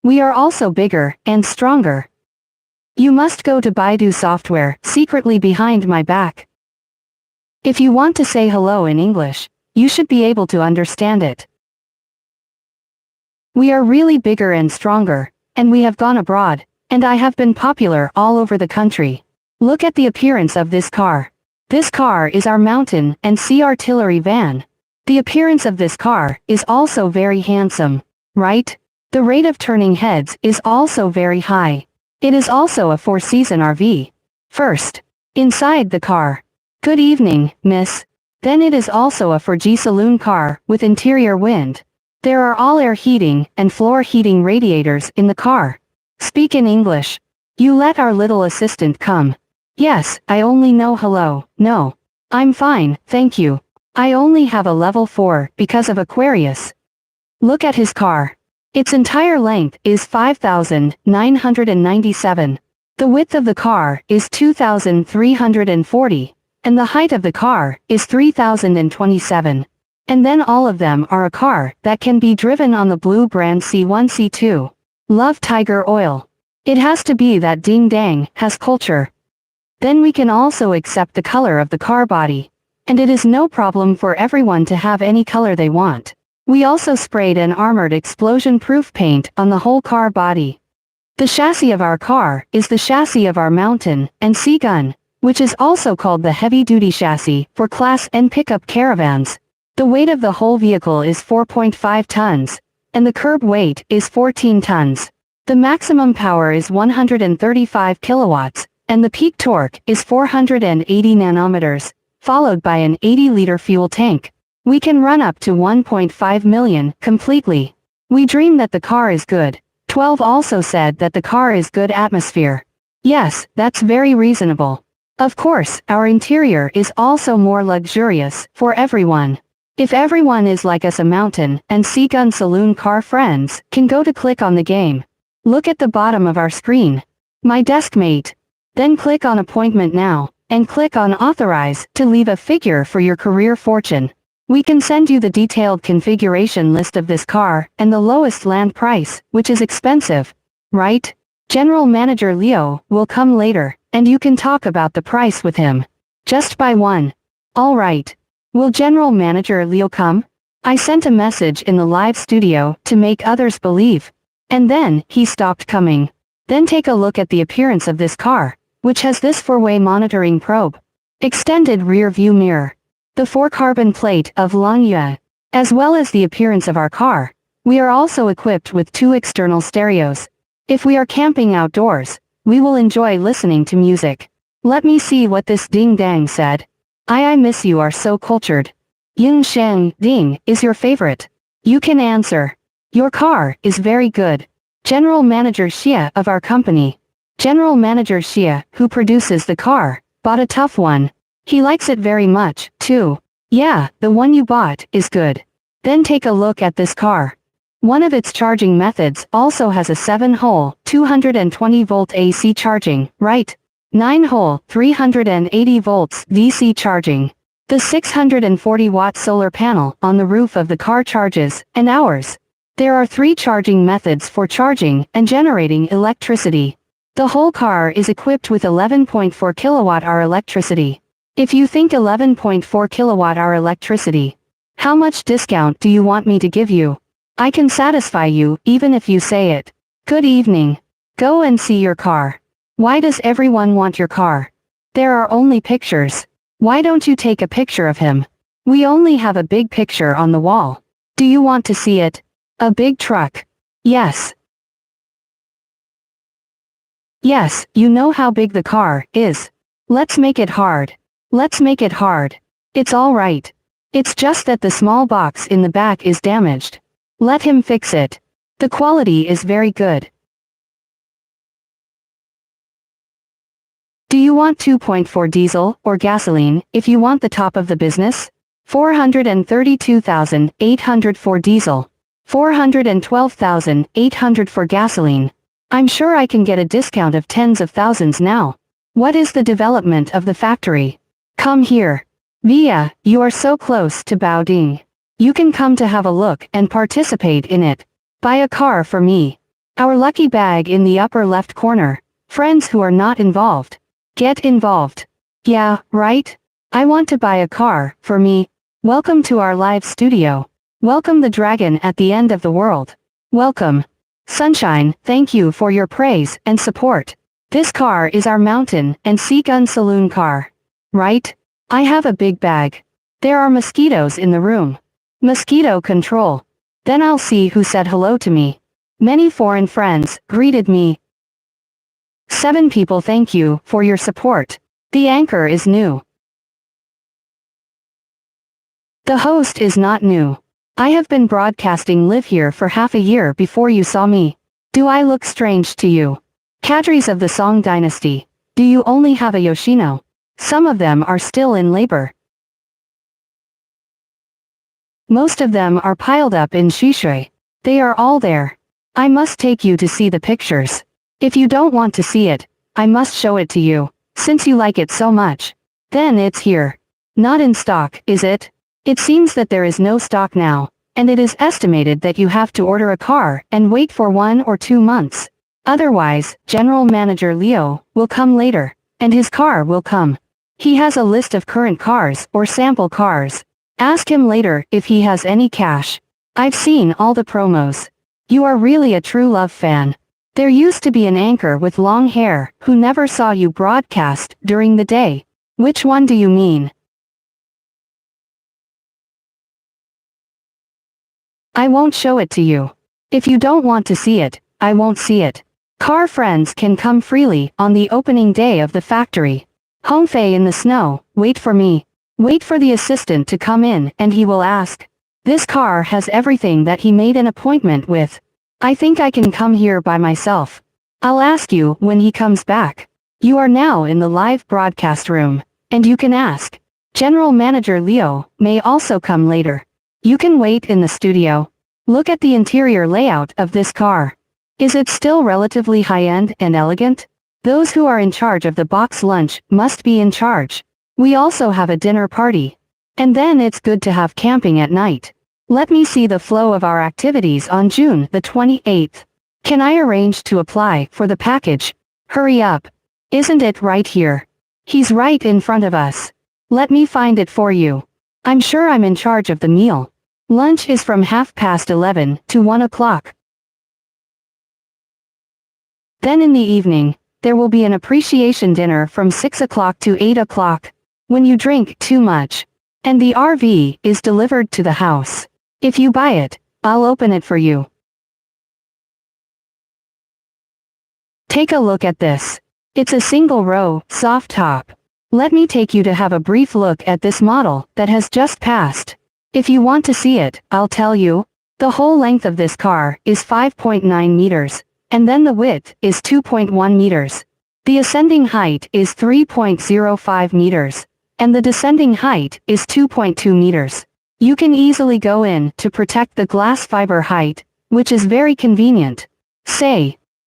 We are also bigger and stronger. You must go to Baidu software, secretly behind my back. If you want to say hello in English, you should be able to understand it. We are really bigger and stronger, and we have gone abroad, and I have been popular all over the country. Look at the appearance of this car. This car is our mountain and sea artillery van. The appearance of this car is also very handsome. right? The rate of turning heads is also very high. It is also a four-season RV. First, inside the car. Good evening, miss. Then it is also a 4G saloon car with interior wind. There are all air heating and floor heating radiators in the car. Speak in English. You let our little assistant come. Yes, I only know hello, no. I'm fine, thank you. I only have a level 4 because of Aquarius. Look at his car. Its entire length is 5,997. The width of the car is 2,340. And the height of the car is 3,027. And then all of them are a car that can be driven on the blue brand C1 C2. Love Tiger Oil. It has to be that ding dang has culture. Then we can also accept the color of the car body. And it is no problem for everyone to have any color they want. We also sprayed an armored explosion-proof paint on the whole car body. The chassis of our car is the chassis of our mountain and sea gun, which is also called the heavy-duty chassis for Class N pickup caravans. The weight of the whole vehicle is 4.5 tons, and the curb weight is 14 tons. The maximum power is 135 kilowatts, and the peak torque is 480 nanometers, followed by an 80-liter fuel tank. We can run up to 1.5 million completely. We dream that the car is good. 12 also said that the car is good atmosphere. Yes, that's very reasonable. Of course, our interior is also more luxurious for everyone. If everyone is like us, a mountain and sea gun saloon car friends can go to click on the game. Look at the bottom of our screen. My desk mate. Then click on appointment now, and click on authorize to leave a figure for your career fortune. We can send you the detailed configuration list of this car and the lowest land price, which is expensive. Right? General Manager Leo will come later, and you can talk about the price with him. Just buy one. Alright. Will General Manager Leo come? I sent a message in the live studio to make others believe. And then, he stopped coming. Then take a look at the appearance of this car, which has this 4-way monitoring probe. Extended rear view mirror. The 4-carbon plate of Langyue. As well as the appearance of our car. We are also equipped with 2 external stereos. If we are camping outdoors, we will enjoy listening to music. Let me see what this ding dang said. I miss you are so cultured. Ying Sheng Ding is your favorite. You can answer. Your car is very good. General Manager Xia of our company. General Manager Xia, who produces the car, bought a tough one. He likes it very much, too. Yeah, the one you bought is good. Then take a look at this car. One of its charging methods also has a 7-hole, 220-volt AC charging, right? 9-hole, 380 volts DC charging. The 640-watt solar panel on the roof of the car charges an hours. There are 3 charging methods for charging and generating electricity. The whole car is equipped with 11.4 kilowatt-hour electricity. If you think 11.4 kilowatt-hour electricity, how much discount do you want me to give you? I can satisfy you, even if you say it. Good evening. Go and see your car. Why does everyone want your car? There are only pictures. Why don't you take a picture of him? We only have a big picture on the wall. Do you want to see it? A big truck. Yes. Yes, you know how big the car is. Let's make it hard. Let's make it hard. It's all right. It's just that the small box in the back is damaged. Let him fix it. The quality is very good. Do you want 2.4 diesel or gasoline if you want the top of the business? 432,800 for diesel. 412,800 for gasoline. I'm sure I can get a discount of tens of thousands now. What is the development of the factory? Come here. Via, you are so close to Baoding. You can come to have a look and participate in it. Buy a car for me. Our lucky bag in the upper left corner. Friends who are not involved. Get involved. Yeah, right? I want to buy a car for me. Welcome to our live studio. Welcome the dragon at the end of the world. Welcome. Sunshine, thank you for your praise and support. This car is our mountain and sea gun saloon car. Right? I have a big bag. There are mosquitoes in the room. Mosquito control. Then I'll see who said hello to me. Many foreign friends greeted me. 7 people thank you for your support. The anchor is new. The host is not new. I have been broadcasting live here for half a year before you saw me. Do I look strange to you? Cadres of the Song dynasty. Do you only have a Yoshino? Some of them are still in labor. Most of them are piled up in Shishui. They are all there. I must take you to see the pictures. If you don't want to see it, I must show it to you, since you like it so much. Then it's here. Not in stock, is it? It seems that there is no stock now, and it is estimated that you have to order a car and wait for 1 or 2 months. Otherwise, General Manager Leo will come later, and his car will come. He has a list of current cars or sample cars. Ask him later if he has any cash. I've seen all the promos. You are really a true love fan. There used to be an anchor with long hair who never saw you broadcast during the day. Which one do you mean? I won't show it to you. If you don't want to see it, I won't see it. Car friends can come freely on the opening day of the factory. Hongfei in the snow, wait for me. Wait for the assistant to come in and he will ask. This car has everything that he made an appointment with. I think I can come here by myself. I'll ask you when he comes back. You are now in the live broadcast room, and you can ask. General Manager Leo may also come later. You can wait in the studio. Look at the interior layout of this car. Is it still relatively high-end and elegant? Those who are in charge of the box lunch must be in charge. We also have a dinner party. And then it's good to have camping at night. Let me see the flow of our activities on June the 28th. Can I arrange to apply for the package? Hurry up. Isn't it right here? He's right in front of us. Let me find it for you. I'm sure I'm in charge of the meal. Lunch is from 11:30 to 1 o'clock. Then in the evening, there will be an appreciation dinner from 6 o'clock to 8 o'clock. When you drink too much, and the RV is delivered to the house. If you buy it, I'll open it for you. Take a look at this. It's a single row, soft top. Let me take you to have a brief look at this model that has just passed. If you want to see it, I'll tell you. The whole length of this car is 5.9 meters, and then the width is 2.1 meters. The ascending height is 3.05 meters. And the descending height is 2.2 meters. You can easily go in to protect the glass fiber height, which is very convenient.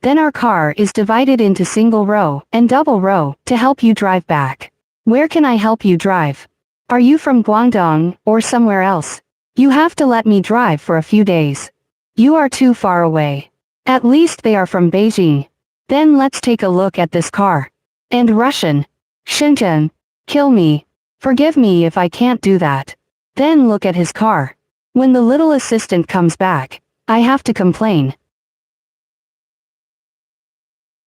Then our car is divided into single row and double row to help you drive back. Where can I help you drive? Are you from Guangdong or somewhere else? You have to let me drive for a few days. You are too far away. At least they are from Beijing. Then let's take a look at this car. And Russian. Shenzhen. Kill me. Forgive me if I can't do that. Then look at his car. When the little assistant comes back, I have to complain.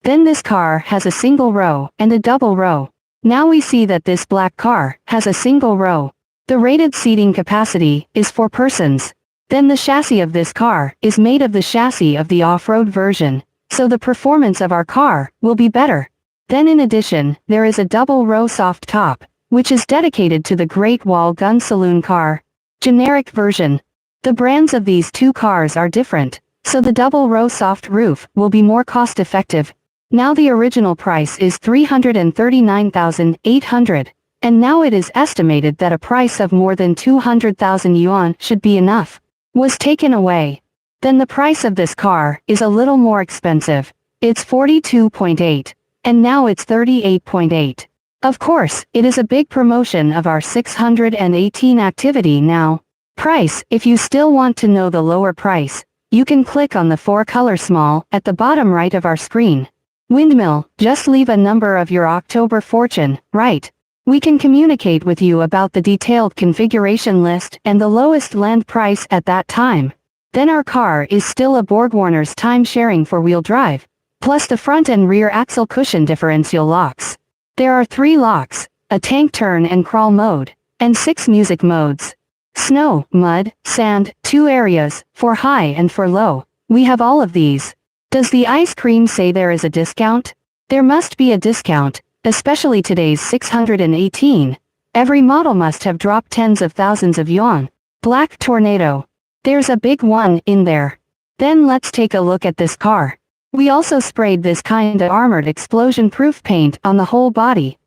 Then this car has a single row and a double row. Now we see that this black car has a single row. The rated seating capacity is 4 persons. Then the chassis of this car is made of the chassis of the off-road version, so the performance of our car will be better. Then in addition, there is a double row soft top, which is dedicated to the Great Wall Gun Saloon car. Generic version. The brands of these 2 cars are different, so the double row soft roof will be more cost-effective. Now the original price is 339,800, and now it is estimated that a price of more than 200,000 yuan should be enough. Was taken away. Then the price of this car is a little more expensive. It's 42.8. And now it's 38.8. Of course, it is a big promotion of our 618 activity now. Price. If you still want to know the lower price, you can click on the 4-color small at the bottom right of our screen. Windmill, just leave a number of your October fortune, right? We can communicate with you about the detailed configuration list and the lowest land price at that time. Then our car is still a BorgWarner's time-sharing 4-wheel drive, plus the front and rear axle cushion differential locks. There are 3 locks, a tank turn and crawl mode, and 6 music modes. Snow, mud, sand, 2 areas, for high and for low. We have all of these. Does the ice cream say there is a discount? There must be a discount, especially today's 618. Every model must have dropped tens of thousands of yuan. Black tornado. There's a big one in there. Then let's take a look at this car. We also sprayed this kind of armored explosion-proof paint on the whole body.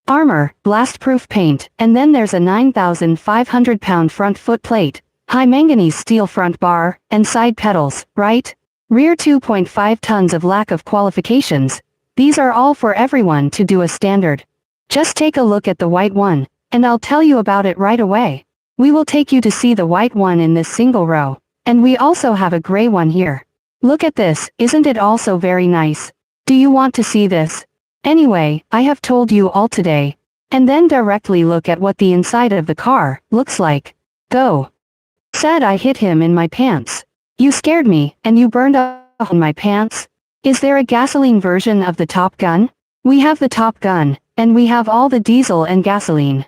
Armor, blast-proof paint, and then there's a 9,500-pound front foot plate, high manganese steel front bar, and side pedals, right? Rear 2.5 tons of lack of qualifications. These are all for everyone to do a standard. Just take a look at the white one, and I'll tell you about it right away. We will take you to see the white one in this single row, and we also have a gray one here. Look at this, isn't it also very nice? Do you want to see this? Anyway, I have told you all today. And then directly look at what the inside of the car looks like. Go. Said I hit him in my pants. You scared me, and you burned a hole in my pants? Is there a gasoline version of the Top Gun? We have the Top Gun, and we have all the diesel and gasoline.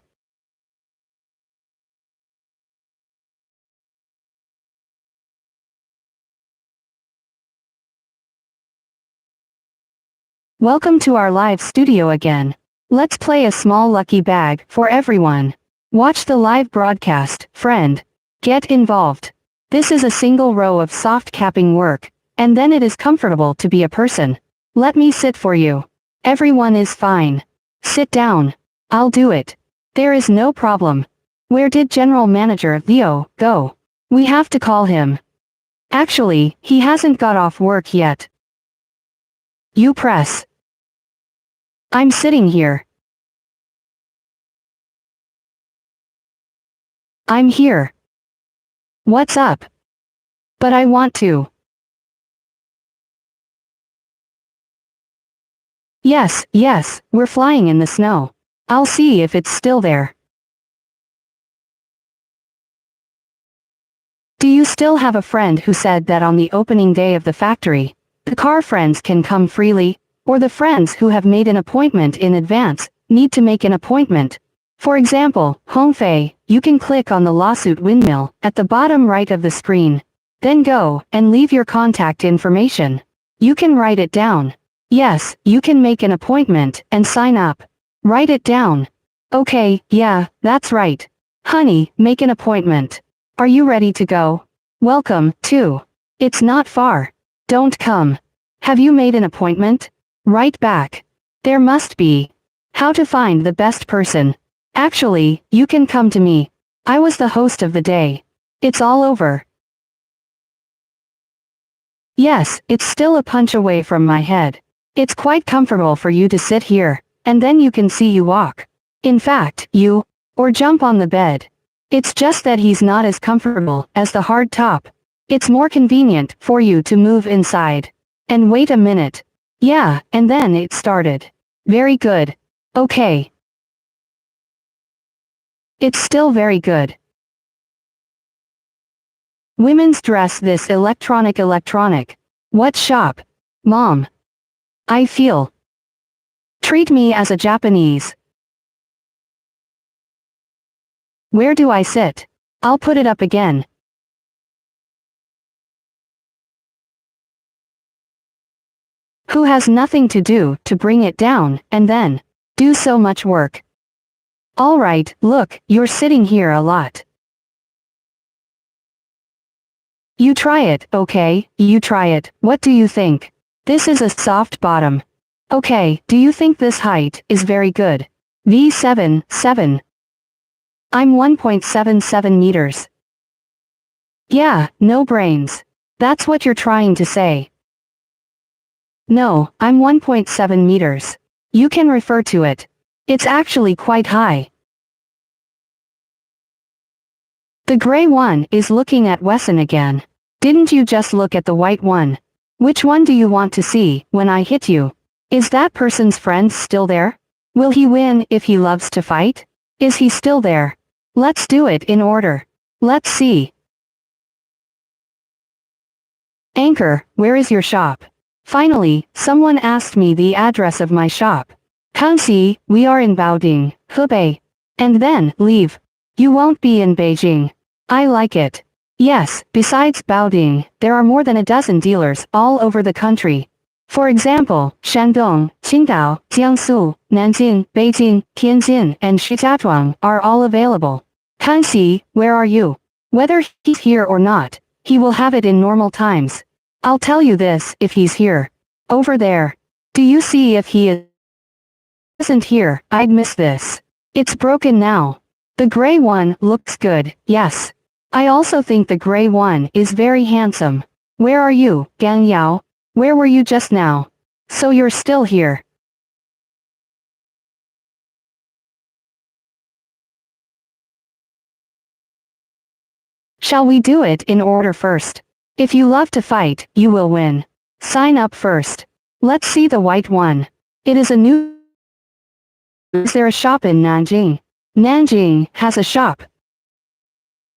Welcome to our live studio again. Let's play a small lucky bag for everyone. Watch the live broadcast, friend. Get involved. This is a single row of soft capping work, and then it is comfortable to be a person. Let me sit for you. Everyone is fine. Sit down. I'll do it. There is no problem. Where did General Manager Leo go? We have to call him. Actually, he hasn't got off work yet. You press. I'm sitting here. I'm here. What's up? But I want to. Yes, we're flying in the snow. I'll see if it's still there. Do you still have a friend who said that on the opening day of the factory, the car friends can come freely, or the friends who have made an appointment in advance, need to make an appointment? For example, Hongfei, you can click on the lawsuit windmill, at the bottom right of the screen. Then go, and leave your contact information. You can write it down. Yes, you can make an appointment, and sign up. Write it down. Okay, yeah, that's right. Honey, make an appointment. Are you ready to go? Welcome, too. It's not far. Don't come. Have you made an appointment? Right back. There must be. How to find the best person. Actually, you can come to me. I was the host of the day. It's all over. Yes, it's still a punch away from my head. It's quite comfortable for you to sit here, and then you can see you walk. In fact, or jump on the bed. It's just that he's not as comfortable as the hard top. It's more convenient for you to move inside. And wait a minute. Yeah, and then it started. Very good. Okay. It's still very good. Women's dress this electronic. What shop? Mom. I feel. Treat me as a Japanese. Where do I sit? I'll put it up again. Who has nothing to do to bring it down, and then do so much work? Alright, look, you're sitting here a lot. You try it, okay, you try it, what do you think? This is a soft bottom. Okay, do you think this height is very good? V7. I'm 1.77 meters. Yeah, no brains. That's what you're trying to say. No, I'm 1.7 meters. You can refer to it. It's actually quite high. The gray one is looking at Wesson again. Didn't you just look at the white one? Which one do you want to see when I hit you? Is that person's friend still there? Will he win if he loves to fight? Is he still there? Let's do it in order. Let's see. Anchor, where is your shop? Finally, someone asked me the address of my shop. Kanxi, we are in Baoding, Hebei. And then, leave. You won't be in Beijing. I like it. Yes, besides Baoding, there are more than a dozen dealers all over the country. For example, Shandong, Qingdao, Jiangsu, Nanjing, Beijing, Tianjin, and Shijiazhuang are all available. Kanxi, where are you? Whether he's here or not, he will have it in normal times. I'll tell you this, if he's here. Over there. Do you see if he isn't here, I'd miss this. It's broken now. The gray one looks good, yes. I also think the gray one is very handsome. Where are you, Gan Yao? Where were you just now? So you're still here. Shall we do it in order first? If you love to fight, you will win. Sign up first. Let's see the white one. It is a new... Is there a shop in Nanjing? Nanjing has a shop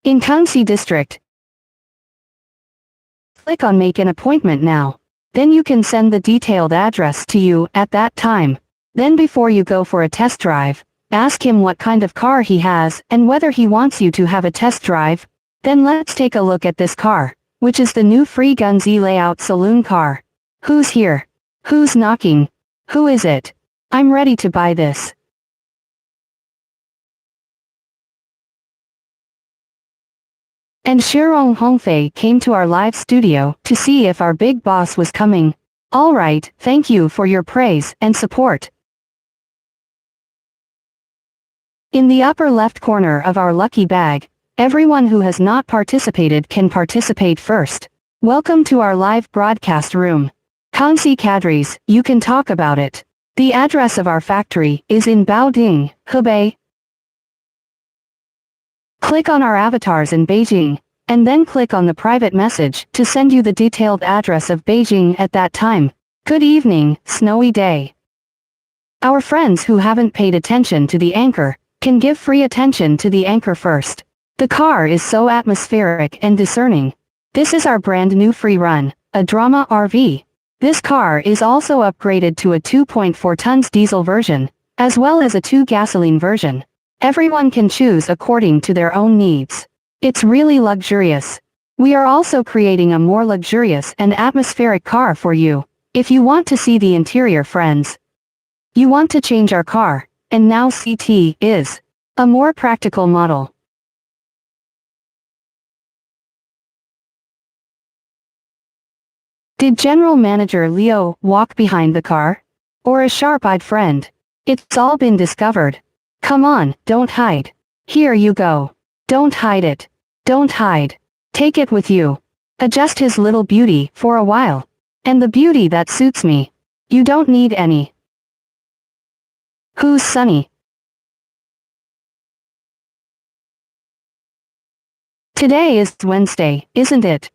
in Kanxi district. Click on make an appointment now. Then you can send the detailed address to you at that time. Then before you go for a test drive, ask him what kind of car he has and whether he wants you to have a test drive. Then let's take a look at this car, which is the new Free Gunzi layout saloon car. Who's here? Who's knocking? Who is it? I'm ready to buy this. And Shirong Hongfei came to our live studio to see if our big boss was coming. Alright, thank you for your praise and support. In the upper left corner of our lucky bag, everyone who has not participated can participate first. Welcome to our live broadcast room. Kanxi cadres, you can talk about it. The address of our factory is in Baoding, Hebei. Click on our avatars in Beijing, and then click on the private message to send you the detailed address of Beijing at that time. Good evening, snowy day. Our friends who haven't paid attention to the anchor can give free attention to the anchor first. The car is so atmospheric and discerning. This is our brand new free run, a drama RV. This car is also upgraded to a 2.4 tons diesel version, as well as a 2 gasoline version. Everyone can choose according to their own needs. It's really luxurious. We are also creating a more luxurious and atmospheric car for you. If you want to see the interior, friends, you want to change our car, and now CT is a more practical model. Did General Manager Leo walk behind the car? Or a sharp-eyed friend? It's all been discovered. Come on, don't hide. Here you go. Don't hide it. Don't hide. Take it with you. Adjust his little beauty for a while. And the beauty that suits me. You don't need any. Who's Sunny? Today is Wednesday, isn't it?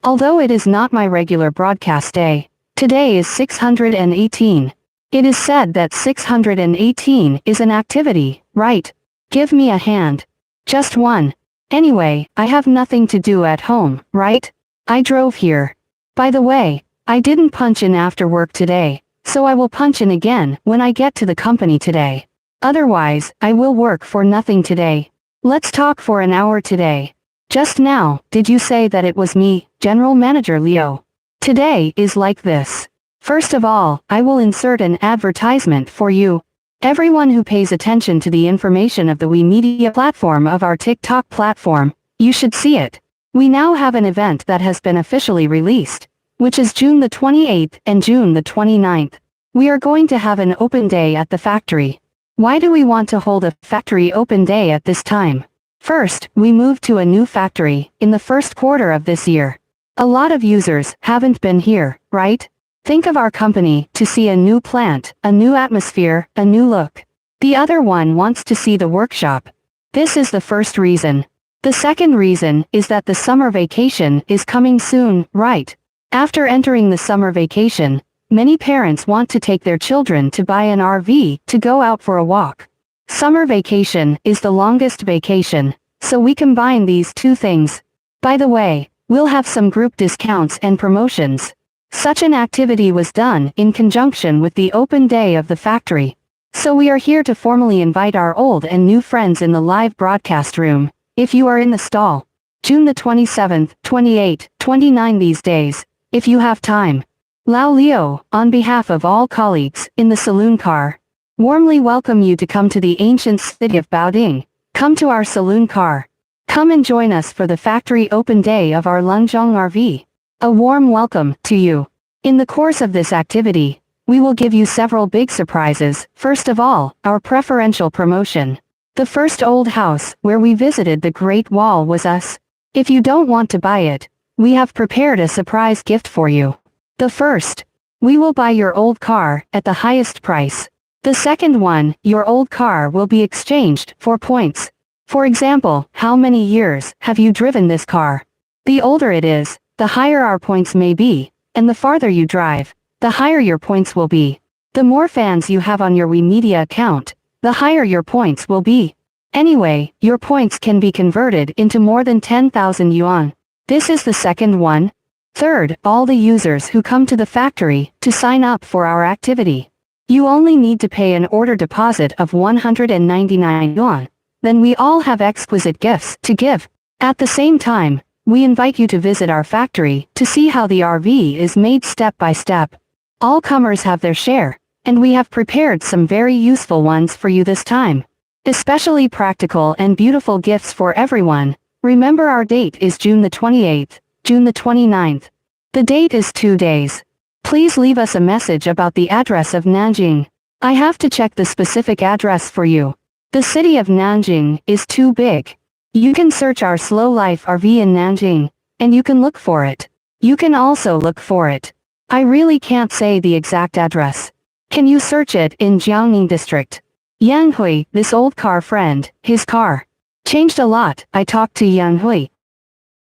Although it is not my regular broadcast day, today is 618. It is said that 618 is an activity, right? Give me a hand. Just one. Anyway, I have nothing to do at home, right? I drove here. By the way, I didn't punch in after work today, so I will punch in again when I get to the company today. Otherwise, I will work for nothing today. Let's talk for an hour today. Just now, did you say that it was me, General Manager Leo? Today is like this. First of all, I will insert an advertisement for you. Everyone who pays attention to the information of the We Media platform of our TikTok platform, you should see it. We now have an event that has been officially released, which is June the 28th and June the 29th. We are going to have an open day at the factory. Why do we want to hold a factory open day at this time? First, we moved to a new factory in the first quarter of this year. A lot of users haven't been here, right? Think of our company to see a new plant, a new atmosphere, a new look. The other one wants to see the workshop. This is the first reason. The second reason is that the summer vacation is coming soon, right? After entering the summer vacation, many parents want to take their children to buy an RV to go out for a walk. Summer vacation is the longest vacation, so we combine these two things. By the way, we'll have some group discounts and promotions. Such an activity was done in conjunction with the open day of the factory. So we are here to formally invite our old and new friends in the live broadcast room, if you are in the stall. June the 27th, 28, 29 these days, if you have time. Lao Leo, on behalf of all colleagues in the saloon car, warmly welcome you to come to the ancient city of Baoding. Come to our saloon car. Come and join us for the factory open day of our Lunzhong RV. A warm welcome to you. In the course of this activity, we will give you several big surprises. First of all, our preferential promotion. The first old house where we visited the Great Wall was us. If you don't want to buy it, we have prepared a surprise gift for you. The first, we will buy your old car at the highest price. The second one, your old car will be exchanged for points. For example, how many years have you driven this car? The older it is, the higher our points may be, and the farther you drive, the higher your points will be. The more fans you have on your WeMedia account, the higher your points will be. Anyway, your points can be converted into more than 10,000 yuan. This is the second one. Third, all the users who come to the factory to sign up for our activity. You only need to pay an order deposit of 199 yuan. Then we all have exquisite gifts to give. At the same time, we invite you to visit our factory to see how the RV is made step by step. All comers have their share, and we have prepared some very useful ones for you this time. Especially practical and beautiful gifts for everyone. Remember our date is June the 28th, June the 29th. The date is 2 days. Please leave us a message about the address of Nanjing. I have to check the specific address for you. The city of Nanjing is too big. You can search our Slow Life RV in Nanjing, and you can look for it. You can also look for it. I really can't say the exact address. Can you search it in Jiangning district? Yang Hui, this old car friend, his car changed a lot. I talked to Yang Hui.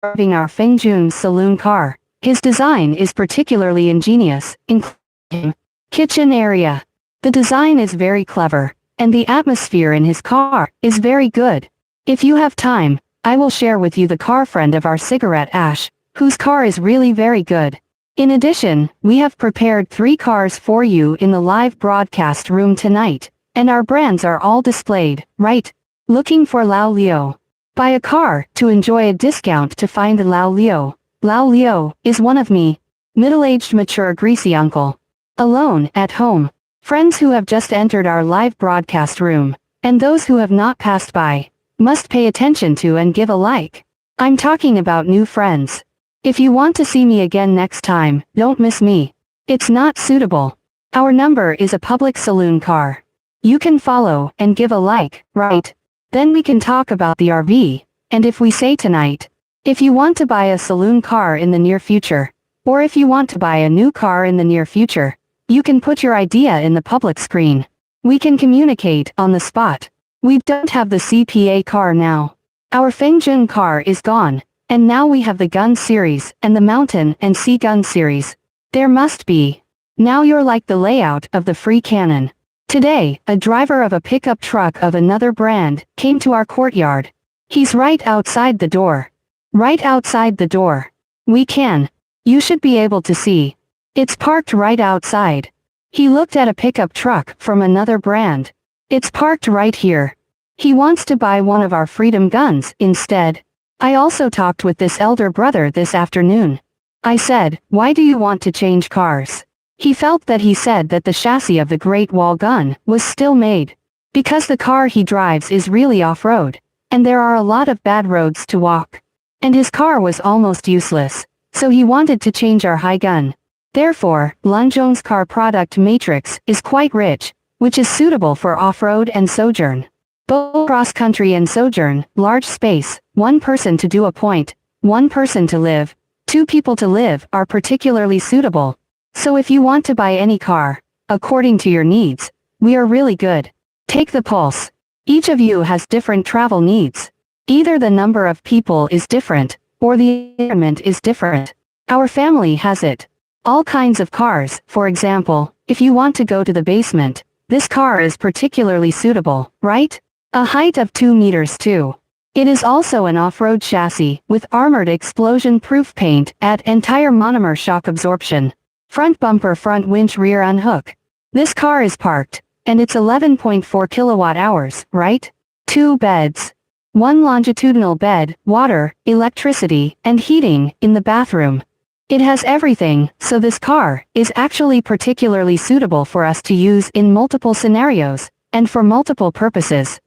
Driving our Fengjun saloon car. His design is particularly ingenious, including kitchen area. The design is very clever, and the atmosphere in his car is very good. If you have time, I will share with you the car friend of our cigarette Ash, whose car is really very good. In addition, we have prepared 3 cars for you in the live broadcast room tonight, and our brands are all displayed, right? Looking for Lao Leo. Buy a car to enjoy a discount to find Lao Leo. Lao Leo is one of me. Middle-aged mature greasy uncle. Alone, at home. Friends who have just entered our live broadcast room, and those who have not passed by, must pay attention to and give a like. I'm talking about new friends. If you want to see me again next time, don't miss me. It's not suitable. Our number is a public saloon car. You can follow and give a like, right? Then we can talk about the RV, and if we say tonight, if you want to buy a saloon car in the near future, or if you want to buy a new car in the near future, you can put your idea in the public screen. We can communicate on the spot. We don't have the CPA car now. Our Fengjun car is gone, and now we have the gun series and the mountain and sea gun series. There must be. Now you're like the layout of the free cannon. Today, a driver of a pickup truck of another brand came to our courtyard. He's right outside the door. Right outside the door. We can. You should be able to see. It's parked right outside. He looked at a pickup truck from another brand. It's parked right here. He wants to buy one of our Freedom guns instead. I also talked with this elder brother this afternoon. I said, why do you want to change cars? He felt that he said that the chassis of the Great Wall gun was still made. Because the car he drives is really off-road, and there are a lot of bad roads to walk. And his car was almost useless, so he wanted to change our high gun. Therefore, Lunzhong's car product matrix is quite rich, which is suitable for off-road and sojourn. Both cross-country and sojourn, large space, 1 person to do a point, 1 person to live, 2 people to live are particularly suitable. So if you want to buy any car, according to your needs, we are really good. Take the pulse. Each of you has different travel needs. Either the number of people is different, or the environment is different. Our family has it. All kinds of cars, for example, if you want to go to the basement, this car is particularly suitable, right? A height of 2 meters too. It is also an off-road chassis with armored explosion-proof paint at entire monomer shock absorption. Front bumper, front winch, rear unhook. This car is parked, and it's 11.4 kilowatt hours, right? 2 beds. 1 longitudinal bed, water, electricity, and heating in the bathroom. It has everything, so this car is actually particularly suitable for us to use in multiple scenarios, and for multiple purposes.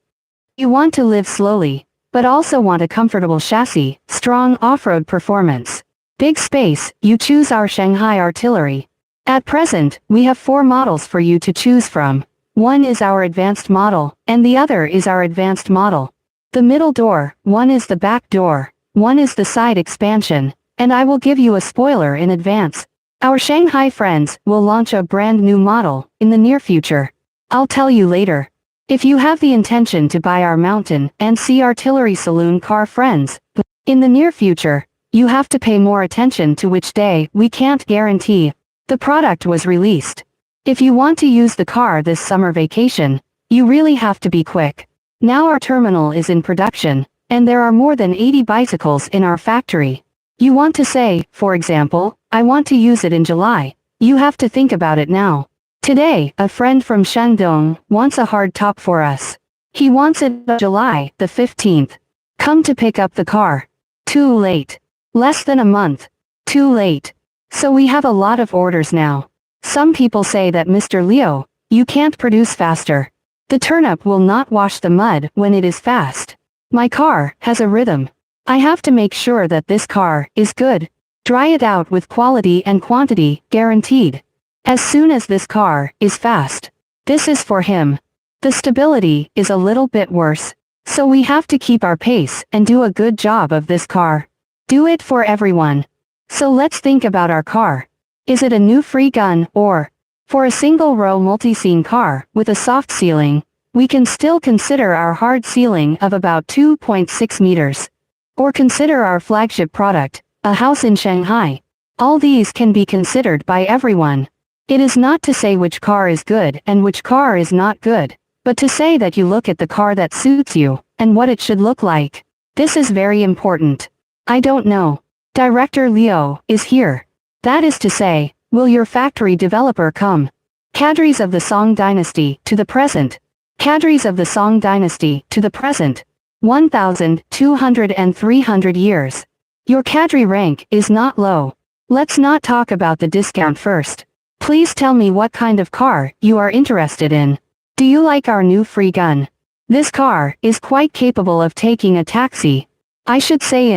You want to live slowly, but also want a comfortable chassis, strong off-road performance. Big space, you choose our Shanghai Artillery. At present, we have 4 models for you to choose from. One is our advanced model, and the other is our advanced model. The middle door, one is the back door, one is the side expansion, and I will give you a spoiler in advance. Our Shanghai friends will launch a brand new model in the near future. I'll tell you later. If you have the intention to buy our Mountain and Sea Artillery Saloon car friends, in the near future, you have to pay more attention to which day we can't guarantee. The product was released. If you want to use the car this summer vacation, you really have to be quick. Now our terminal is in production, and there are more than 80 bicycles in our factory. You want to say, for example, I want to use it in July. You have to think about it now. Today, a friend from Shandong wants a hard top for us. He wants it July the 15th. Come to pick up the car. Too late. Less than a month. Too late. So we have a lot of orders now. Some people say that Mr. Leo, you can't produce faster. The turnip will not wash the mud when it is fast. My car has a rhythm. I have to make sure that this car is good. Dry it out with quality and quantity, guaranteed. As soon as this car is fast. This is for him. The stability is a little bit worse. So we have to keep our pace and do a good job of this car. Do it for everyone. So let's think about our car. Is it a new free gun or, for a single row multi-scene car with a soft ceiling, we can still consider our hard ceiling of about 2.6 meters. Or consider our flagship product, a house in Shanghai. All these can be considered by everyone. It is not to say which car is good and which car is not good, but to say that you look at the car that suits you, and what it should look like. This is very important. I don't know. Director Leo is here. That is to say, will your factory developer come? Cadres of the Song Dynasty to the present. Cadres of the Song Dynasty to the present. 1,200 and 300 years. Your cadre rank is not low. Let's not talk about the discount first. Please tell me what kind of car you are interested in. Do you like our new free gun? This car is quite capable of taking a taxi. I should say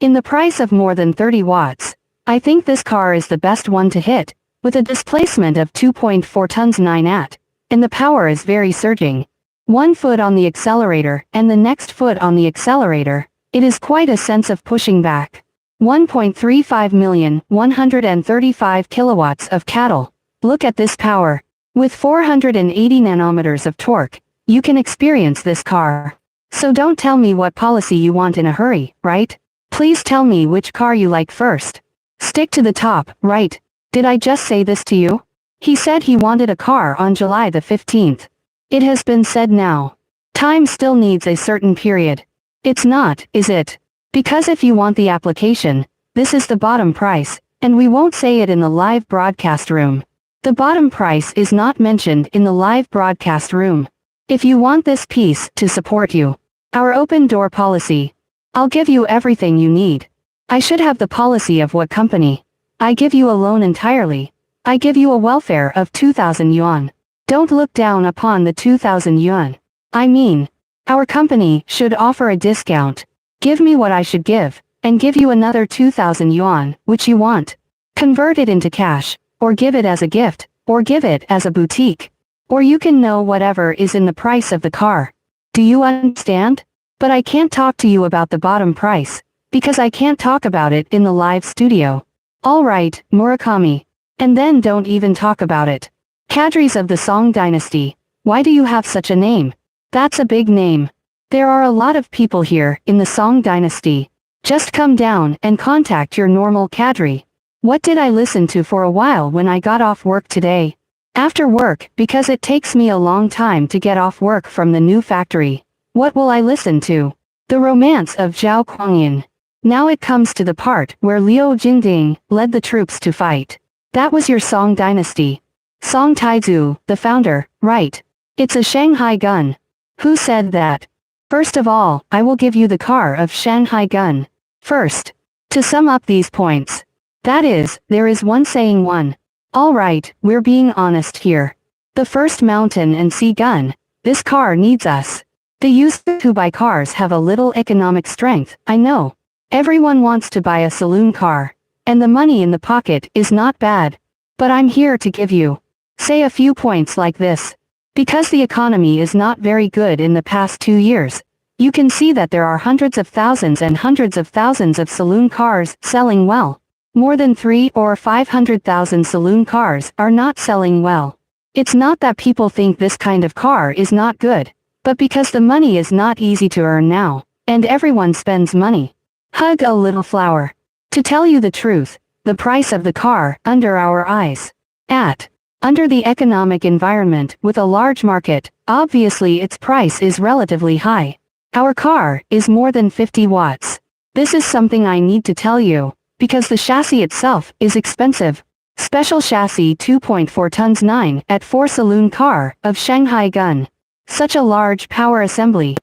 in the price of more than 30 watts. I think this car is the best one to hit, with a displacement of 2.4 tons 9 at, and the power is very surging. 1 foot on the accelerator and the next foot on the accelerator, it is quite a sense of pushing back. 1.35 million 135 kilowatts of cattle. Look at this power. With 480 nanometers of torque, you can experience this car. So don't tell me what policy you want in a hurry, right? Please tell me which car you like first. Stick to the top, right? Did I just say this to you? He said he wanted a car on July the 15th. It has been said now. Time still needs a certain period. It's not, is it? Because if you want the application, this is the bottom price, and we won't say it in the live broadcast room. The bottom price is not mentioned in the live broadcast room. If you want this piece to support you, our open door policy, I'll give you everything you need. I should have the policy of what company. I give you a loan entirely. I give you a welfare of 2,000 yuan. Don't look down upon the 2,000 yuan. I mean, our company should offer a discount. Give me what I should give, and give you another 2,000 yuan, which you want. Convert it into cash, or give it as a gift, or give it as a boutique. Or you can know whatever is in the price of the car. Do you understand? But I can't talk to you about the bottom price, because I can't talk about it in the live studio. Alright, Murakami. And then don't even talk about it. Cadres of the Song Dynasty, why do you have such a name? That's a big name. There are a lot of people here in the Song Dynasty. Just come down and contact your normal cadre. What did I listen to for a while when I got off work today? After work, because it takes me a long time to get off work from the new factory. What will I listen to? The romance of Zhao Kuangyin. Now it comes to the part where Liu Jingding led the troops to fight. That was your Song dynasty. Song Taizu, the founder, right? It's a Shanghai gun. Who said that? First of all, I will give you the car of Shanghai gun. First. To sum up these points. That is, there is one saying one. Alright, we're being honest here. The first mountain and sea gun. This car needs us. The users who buy cars have a little economic strength, I know. Everyone wants to buy a saloon car. And the money in the pocket is not bad. But I'm here to give you, say a few points like this. Because the economy is not very good in the past 2 years, you can see that there are hundreds of thousands and hundreds of thousands of saloon cars selling well. More than 3 or 500,000 saloon cars are not selling well. It's not that people think this kind of car is not good, but because the money is not easy to earn now, and everyone spends money. Hug a little flower. To tell you the truth, the price of the car, under our eyes. Under the economic environment with a large market, obviously its price is relatively high. Our car is more than 50 watts. This is something I need to tell you, because the chassis itself is expensive. Special chassis 2.4 tons 9 at 4 saloon car of Shanghai gun. Such a large power assembly.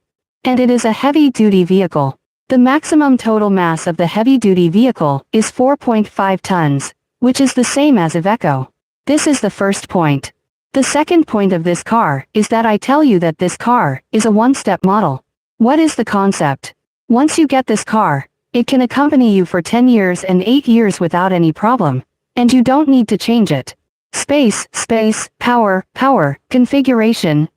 And it is a heavy-duty vehicle. The maximum total mass of the heavy-duty vehicle is 4.5 tons, which is the same as Iveco. This is the first point. The second point of this car is that I tell you that this car is a one-step model. What is the concept? Once you get this car, it can accompany you for 10 years and 8 years without any problem, and you don't need to change it. Space, power, configuration,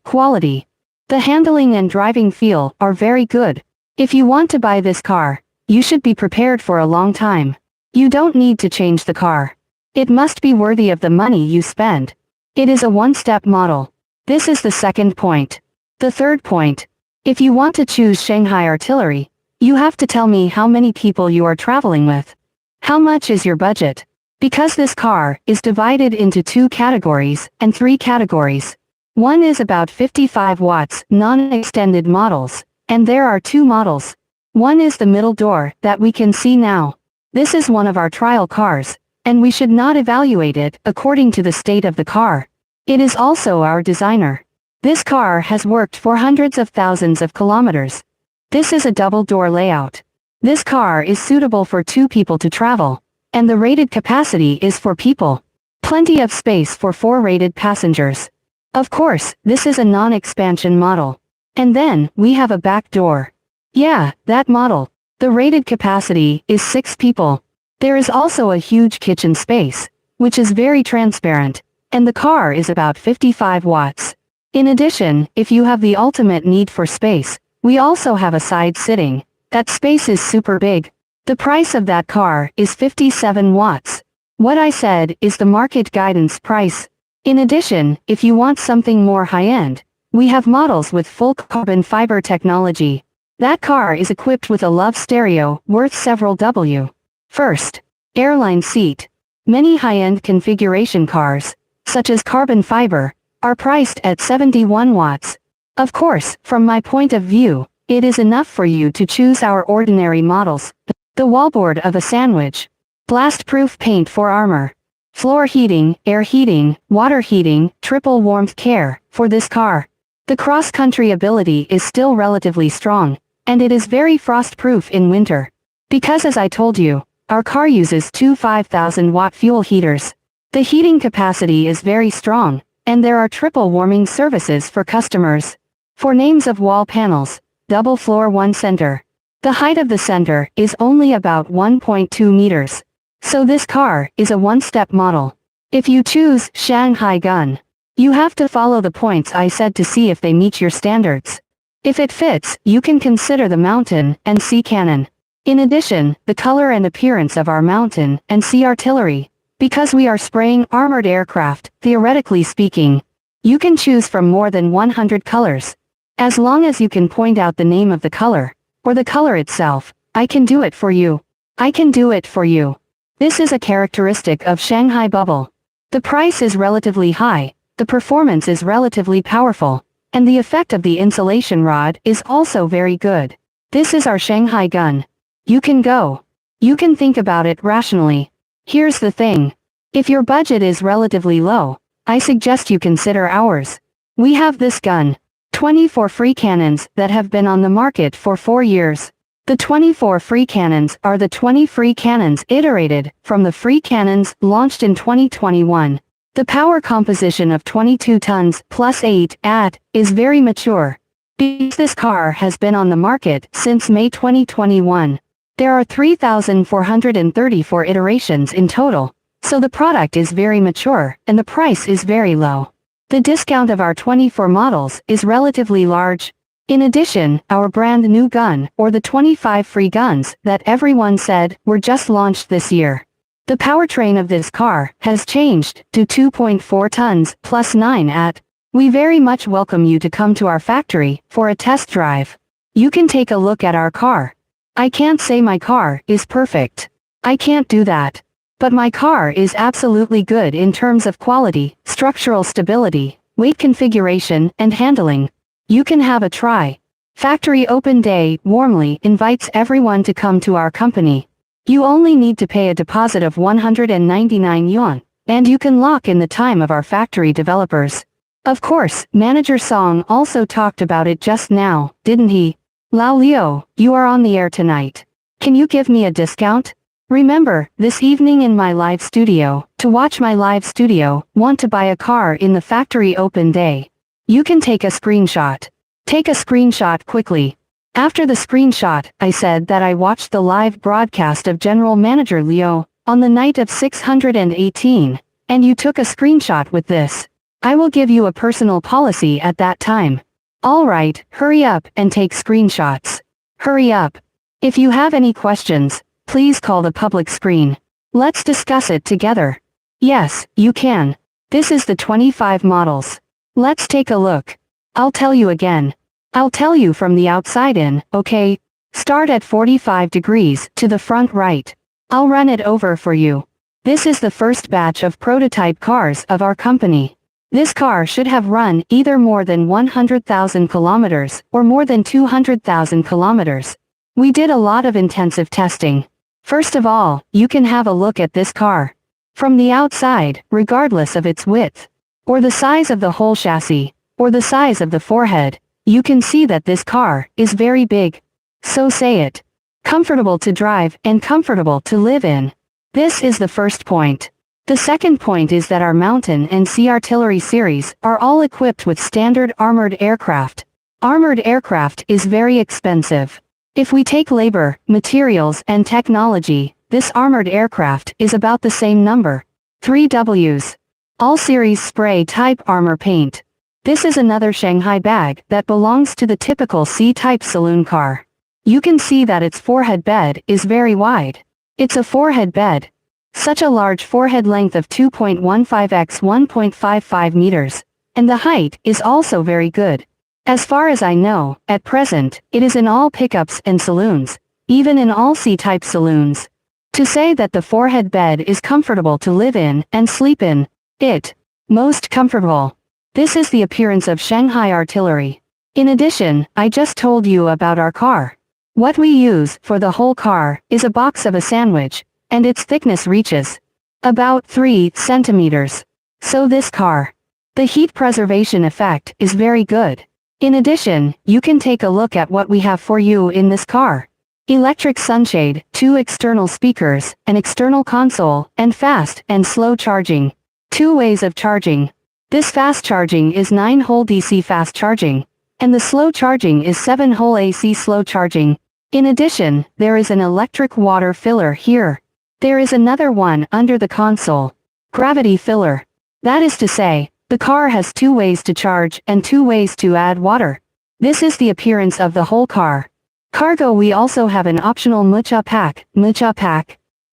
quality. The handling and driving feel are very good. If you want to buy this car, you should be prepared for a long time. You don't need to change the car. It must be worthy of the money you spend. It is a one-step model. This is the second point. The third point. If you want to choose Shanghai Artillery, you have to tell me how many people you are traveling with. How much is your budget? Because this car is divided into 2 categories and 3 categories. One is about 55 watts, non-extended models, and there are 2 models. One is the middle door that we can see now. This is one of our trial cars, and we should not evaluate it according to the state of the car. It is also our designer. This car has worked for hundreds of thousands of kilometers. This is a double-door layout. This car is suitable for 2 people to travel, and the rated capacity is for people. Plenty of space for 4 rated passengers. Of course, this is a non-expansion model. And then, we have a back door. Yeah, that model. The rated capacity is 6 people. There is also a huge kitchen space, which is very transparent, and the car is about 55 watts. In addition, if you have the ultimate need for space, we also have a side sitting. That space is super big. The price of that car is 57 watts. What I said is the market guidance price. In addition, if you want something more high-end, we have models with full carbon fiber technology. That car is equipped with a love stereo worth several W. First, airline seat. Many high-end configuration cars, such as carbon fiber, are priced at 71 watts. Of course, from my point of view, it is enough for you to choose our ordinary models. The wallboard of a sandwich. Blast-proof paint for armor. Floor heating, air heating, water heating, triple warmth care, for this car. The cross-country ability is still relatively strong, and it is very frost-proof in winter. Because as I told you, our car uses 2 5,000-watt fuel heaters. The heating capacity is very strong, and there are triple warming services for customers. For names of wall panels, double floor 1 center. The height of the center is only about 1.2 meters. So this car is a one-step model. If you choose Shanghai gun, you have to follow the points I said to see if they meet your standards. If it fits, you can consider the mountain and sea cannon. In addition, the color and appearance of our mountain and sea artillery. Because we are spraying armored aircraft, theoretically speaking, you can choose from more than 100 colors. As long as you can point out the name of the color, or the color itself, I can do it for you. I can do it for you. This is a characteristic of Shanghai Bubble. The price is relatively high, the performance is relatively powerful, And the effect of the insulation rod is also very good. This is our Shanghai gun. You can go. You can think about it rationally. Here's the thing. If your budget is relatively low, I suggest you consider ours. We have this gun. 24 free cannons that have been on the market for 4 years. The 24 free cannons are the 20 free cannons iterated from the free cannons launched in 2021. The power composition of 22 tons plus 8 at is very mature. Because this car has been on the market since May 2021. There are 3,434 iterations in total, so the product is very mature and the price is very low. The discount of our 24 models is relatively large. In addition, our brand new gun, or the 25 free guns that everyone said were just launched this year. The powertrain of this car has changed to 2.4 tons plus 9 at. We very much welcome you to come to our factory for a test drive. You can take a look at our car. I can't say my car is perfect. I can't do that. But my car is absolutely good in terms of quality, structural stability, weight configuration, and handling. You can have a try. Factory Open Day warmly invites everyone to come to our company. You only need to pay a deposit of 199 yuan, and you can lock in the time of our factory developers. Of course, Manager Song also talked about it just now, didn't he? Lao Liu, you are on the air tonight. Can you give me a discount? Remember, this evening in my live studio, to watch my live studio, want to buy a car in the Factory Open Day. You can take a screenshot. Take a screenshot quickly. After the screenshot, I said that I watched the live broadcast of General Manager Liu on the night of 618, and you took a screenshot with this. I will give you a personal policy at that time. Alright, hurry up and take screenshots. Hurry up. If you have any questions, please call the public screen. Let's discuss it together. Yes, you can. This is the 25 models. Let's take a look. I'll tell you again. I'll tell you from the outside in, okay? Start at 45 degrees to the front right. I'll run it over for you. This is the first batch of prototype cars of our company. This car should have run either more than 100,000 kilometers or more than 200,000 kilometers. We did a lot of intensive testing. First of all, you can have a look at this car. From the outside, regardless of its width, or the size of the whole chassis, or the size of the forehead, you can see that this car is very big. So say it. Comfortable to drive and comfortable to live in. This is the first point. The second point is that our Mountain and Sea Artillery series are all equipped with standard armored aircraft. Armored aircraft is very expensive. If we take labor, materials, and technology, this armored aircraft is about the same number. 3 Ws. All series spray type armor paint. This is another Shanghai bag that belongs to the typical C-type saloon car. You can see that its forehead bed is very wide. It's a forehead bed. Such a large forehead length of 2.15 x 1.55 meters. And the height is also very good. As far as I know, at present, it is in all pickups and saloons, even in all C-type saloons. To say that the forehead bed is comfortable to live in and sleep in, most comfortable. This is the appearance of Shanghai Artillery. In addition, I just told you about our car. What we use for the whole car is a box of a sandwich, and its thickness reaches about 3 centimeters. So this car, the heat preservation effect is very good. In addition, you can take a look at what we have for you in this car. Electric sunshade, 2 external speakers, an external console, and fast and slow charging. 2 ways of charging. This fast charging is 9-hole DC fast charging, and the slow charging is 7-hole AC slow charging. In addition, there is an electric water filler here. There is another one under the console. Gravity filler. That is to say, the car has 2 ways to charge and 2 ways to add water. This is the appearance of the whole car. Cargo. We also have an optional mucha pack.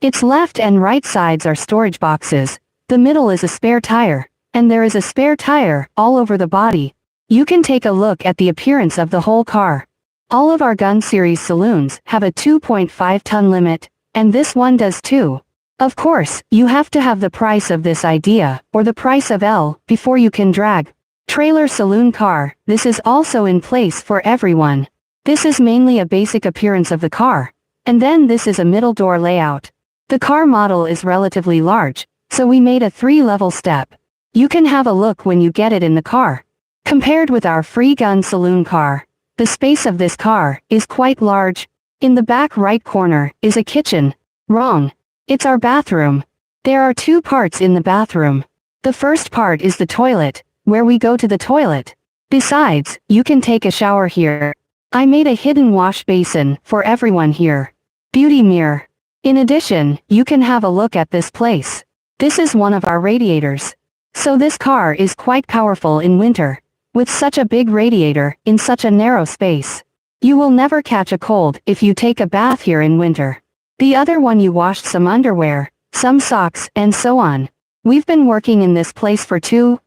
Its left and right sides are storage boxes. The middle is a spare tire. And there is a spare tire all over the body. You can take a look at the appearance of the whole car. All of our gun series saloons have a 2.5-ton limit, and this one does too. Of course, you have to have the price of this idea, or the price of L, before you can drag. Trailer saloon car, this is also in place for everyone. This is mainly a basic appearance of the car. And then this is a middle door layout. The car model is relatively large, so we made a 3-level step. You can have a look when you get it in the car. Compared with our free gun saloon car, the space of this car is quite large. In the back right corner is a kitchen. Wrong. It's our bathroom. There are 2 parts in the bathroom. The first part is the toilet, where we go to the toilet. Besides, you can take a shower here. I made a hidden wash basin for everyone here. Beauty mirror. In addition, you can have a look at this place. This is one of our radiators. So this car is quite powerful in winter. With such a big radiator, in such a narrow space. You will never catch a cold if you take a bath here in winter. The other one you washed some underwear, some socks, and so on. We've been working in this place for 3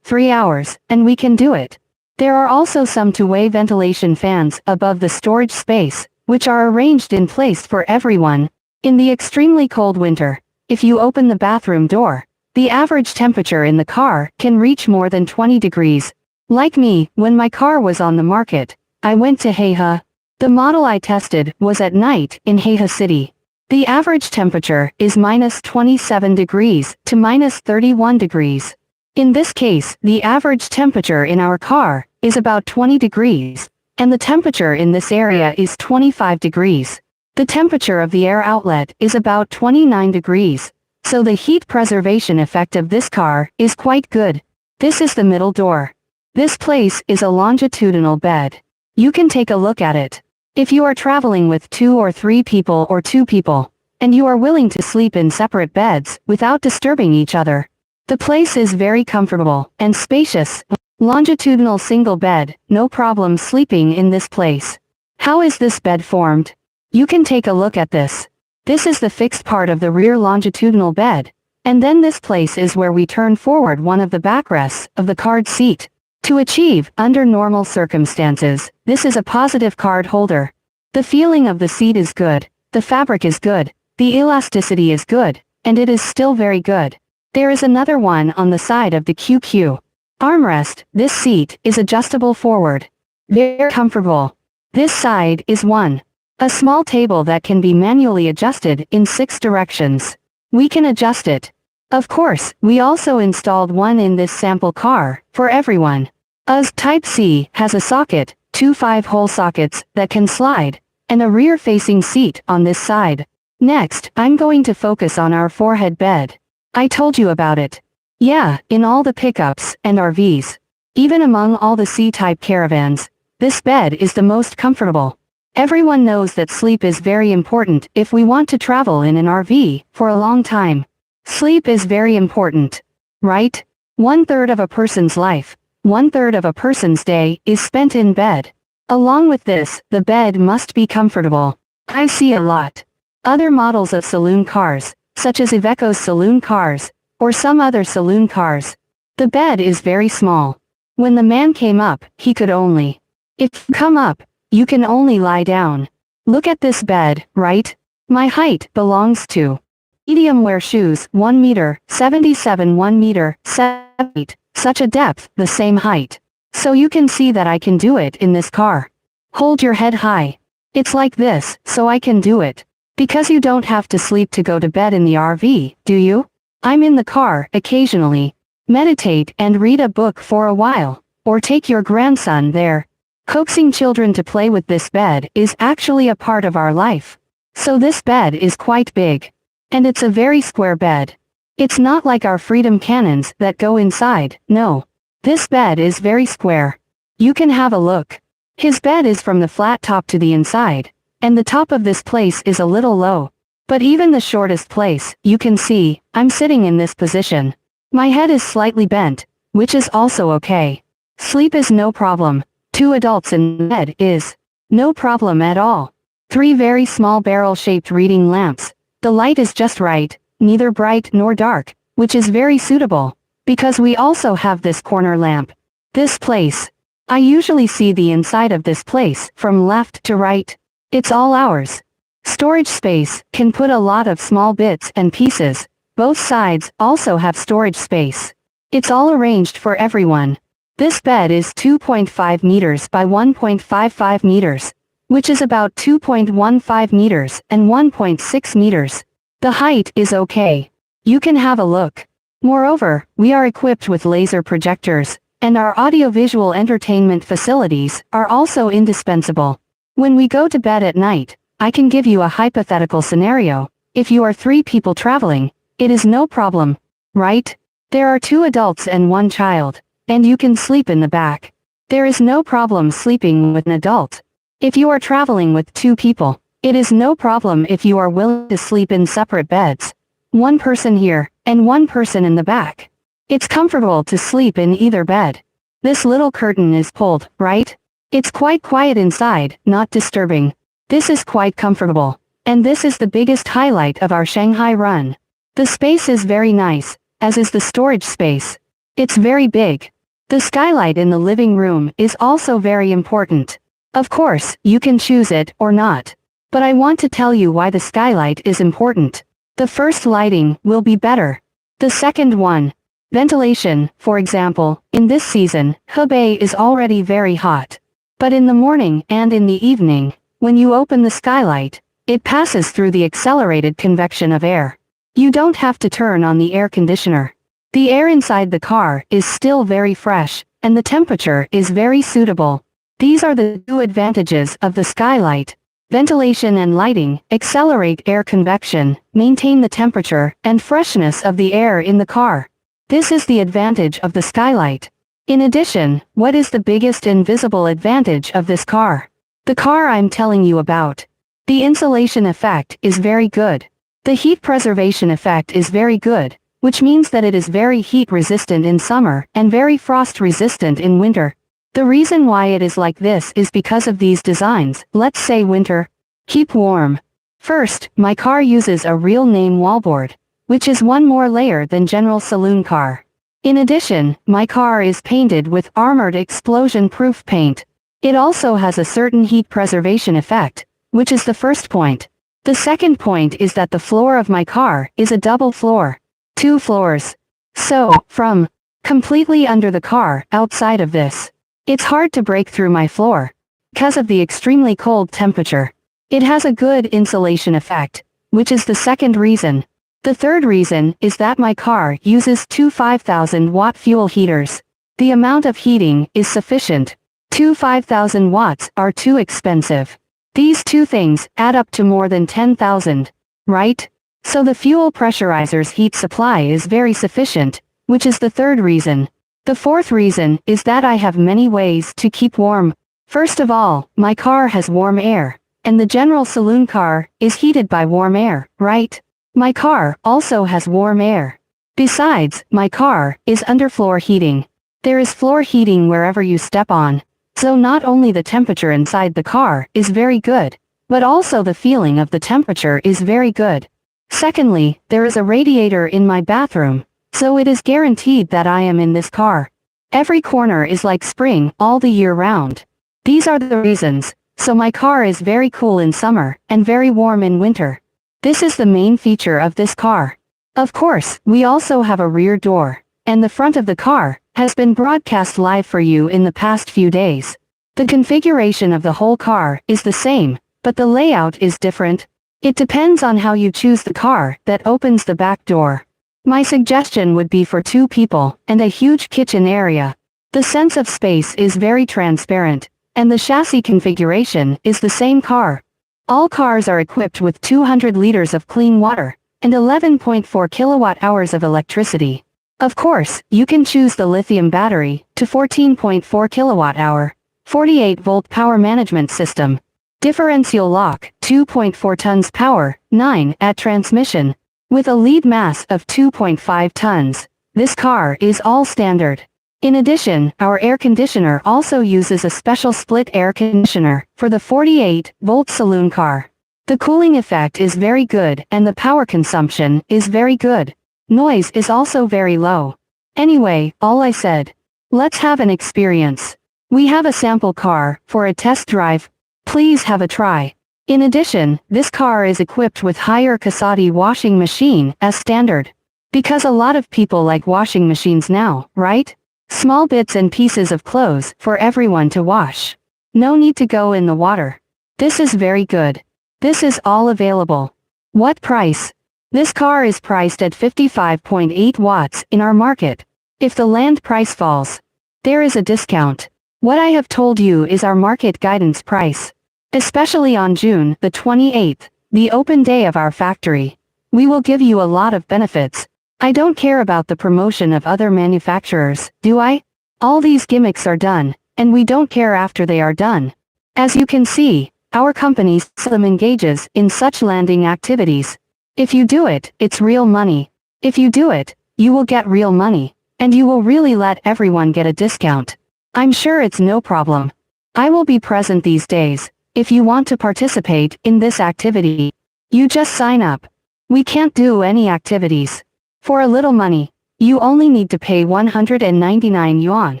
hours, and we can do it. There are also some 2-way ventilation fans above the storage space, which are arranged in place for everyone. In the extremely cold winter, if you open the bathroom door, the average temperature in the car can reach more than 20 degrees. Like me, when my car was on the market, I went to Heha. The model I tested was at night in Heha City. The average temperature is -27 degrees to -31 degrees. In this case, the average temperature in our car is about 20 degrees, and the temperature in this area is 25 degrees. The temperature of the air outlet is about 29 degrees, so the heat preservation effect of this car is quite good. This is the middle door. This place is a longitudinal bed. You can take a look at it. If you are traveling with 2 or 3 people or 2 people, and you are willing to sleep in separate beds without disturbing each other, the place is very comfortable and spacious. Longitudinal single bed, no problem sleeping in this place. How is this bed formed? You can take a look at this. This is the fixed part of the rear longitudinal bed, and then this place is where we turn forward one of the backrests of the card seat. To achieve, under normal circumstances, this is a positive card holder. The feeling of the seat is good, the fabric is good, the elasticity is good, and it is still very good. There is another one on the side of the QQ. Armrest, this seat is adjustable forward. Very comfortable. This side is one. A small table that can be manually adjusted in 6 directions. We can adjust it. Of course, we also installed one in this sample car, for everyone. US Type-C has a socket, 2 5-hole sockets, that can slide, and a rear-facing seat on this side. Next, I'm going to focus on our forehead bed. I told you about it. Yeah, in all the pickups and RVs. Even among all the C-type caravans, this bed is the most comfortable. Everyone knows that sleep is very important if we want to travel in an RV for a long time. Sleep is very important. Right? 1/3 of a person's life, 1/3 of a person's day is spent in bed. Along with this, the bed must be comfortable. I see a lot. Other models of saloon cars, such as Iveco's saloon cars, or some other saloon cars. The bed is very small. When the man came up, he could only. If you come up, you can only lie down. Look at this bed, right? My height belongs to medium wear shoes, 1 meter, 77 1 meter, 7 such a depth, the same height. So you can see that I can do it in this car. Hold your head high. It's like this, so I can do it. Because you don't have to sleep to go to bed in the RV, do you? I'm in the car, occasionally. Meditate and read a book for a while. Or take your grandson there. Coaxing children to play with this bed is actually a part of our life. So this bed is quite big. And it's a very square bed. It's not like our Freedom Cannons that go inside, no. This bed is very square. You can have a look. His bed is from the flat top to the inside, and the top of this place is a little low. But even the shortest place, you can see, I'm sitting in this position. My head is slightly bent, which is also okay. Sleep is no problem. 2 adults in bed is no problem at all. 3 very small barrel-shaped reading lamps. The light is just right, neither bright nor dark, which is very suitable, because we also have this corner lamp. This place. I usually see the inside of this place from left to right. It's all ours. Storage space can put a lot of small bits and pieces. Both sides also have storage space. It's all arranged for everyone. This bed is 2.5 meters by 1.55 meters, which is about 2.15 meters and 1.6 meters. The height is okay. You can have a look. Moreover, we are equipped with laser projectors, and our audiovisual entertainment facilities are also indispensable. When we go to bed at night, I can give you a hypothetical scenario. If you are 3 people traveling, it is no problem, right? There are 2 adults and 1 child, and you can sleep in the back. There is no problem sleeping with an adult. If you are traveling with 2 people, it is no problem if you are willing to sleep in separate beds. 1 person here, and 1 person in the back. It's comfortable to sleep in either bed. This little curtain is pulled, right? It's quite quiet inside, not disturbing. This is quite comfortable. And this is the biggest highlight of our Shanghai run. The space is very nice, as is the storage space. It's very big. The skylight in the living room is also very important. Of course, you can choose it or not. But I want to tell you why the skylight is important. The first lighting will be better. The second one, ventilation, for example, in this season, Hebei is already very hot. But in the morning and in the evening, when you open the skylight, it passes through the accelerated convection of air. You don't have to turn on the air conditioner. The air inside the car is still very fresh, and the temperature is very suitable. These are the 2 advantages of the skylight. Ventilation and lighting accelerate air convection, maintain the temperature and freshness of the air in the car. This is the advantage of the skylight. In addition, what is the biggest invisible advantage of this car? The car I'm telling you about. The insulation effect is very good. The heat preservation effect is very good, which means that it is very heat resistant in summer and very frost resistant in winter. The reason why it is like this is because of these designs. Let's say winter. Keep warm. First, my car uses a real name wallboard, which is 1 more layer than general saloon car. In addition, my car is painted with armored explosion-proof paint. It also has a certain heat preservation effect, which is the first point. The second point is that the floor of my car is a double floor. 2 floors. So, from completely under the car, outside of this, it's hard to break through my floor, because of the extremely cold temperature. It has a good insulation effect, which is the second reason. The third reason is that my car uses 2 5,000-watt fuel heaters. The amount of heating is sufficient. 2 5,000 watts are too expensive. These 2 things add up to more than 10,000, right? So the fuel pressurizer's heat supply is very sufficient, which is the third reason. The fourth reason is that I have many ways to keep warm. First of all, my car has warm air, and the general saloon car is heated by warm air, right? My car also has warm air. Besides, my car is underfloor heating. There is floor heating wherever you step on. So not only the temperature inside the car is very good, but also the feeling of the temperature is very good. Secondly, there is a radiator in my bathroom, so it is guaranteed that I am in this car. Every corner is like spring all the year round. These are the reasons, so my car is very cool in summer and very warm in winter. This is the main feature of this car. Of course, we also have a rear door, and the front of the car has been broadcast live for you in the past few days. The configuration of the whole car is the same, but the layout is different. It depends on how you choose the car that opens the back door. My suggestion would be for 2 people and a huge kitchen area. The sense of space is very transparent, and the chassis configuration is the same car. All cars are equipped with 200 liters of clean water and 11.4 kilowatt-hours of electricity. Of course, you can choose the lithium battery to 14.4 kilowatt-hour, 48-volt power management system. Differential lock, 2.4 tons power, 9 at transmission. With a lead mass of 2.5 tons, this car is all standard. In addition, our air conditioner also uses a special split air conditioner for the 48-volt saloon car. The cooling effect is very good and the power consumption is very good. Noise is also very low. Anyway, all I said. Let's have an experience. We have a sample car for a test drive. Please have a try. In addition, this car is equipped with higher Casati washing machine as standard. Because a lot of people like washing machines now, right? Small bits and pieces of clothes for everyone to wash. No need to go in the water. This is very good. This is all available. What price? This car is priced at 55.8 watts in our market. If the land price falls, there is a discount. What I have told you is our market guidance price. Especially on June the 28th, the open day of our factory. We will give you a lot of benefits. I don't care about the promotion of other manufacturers, do I? All these gimmicks are done, and we don't care after they are done. As you can see, our company seldom engages in such landing activities. If you do it, it's real money. If you do it, you will get real money, and you will really let everyone get a discount. I'm sure it's no problem. I will be present these days. If you want to participate in this activity, you just sign up. We can't do any activities. For a little money, you only need to pay 199 yuan.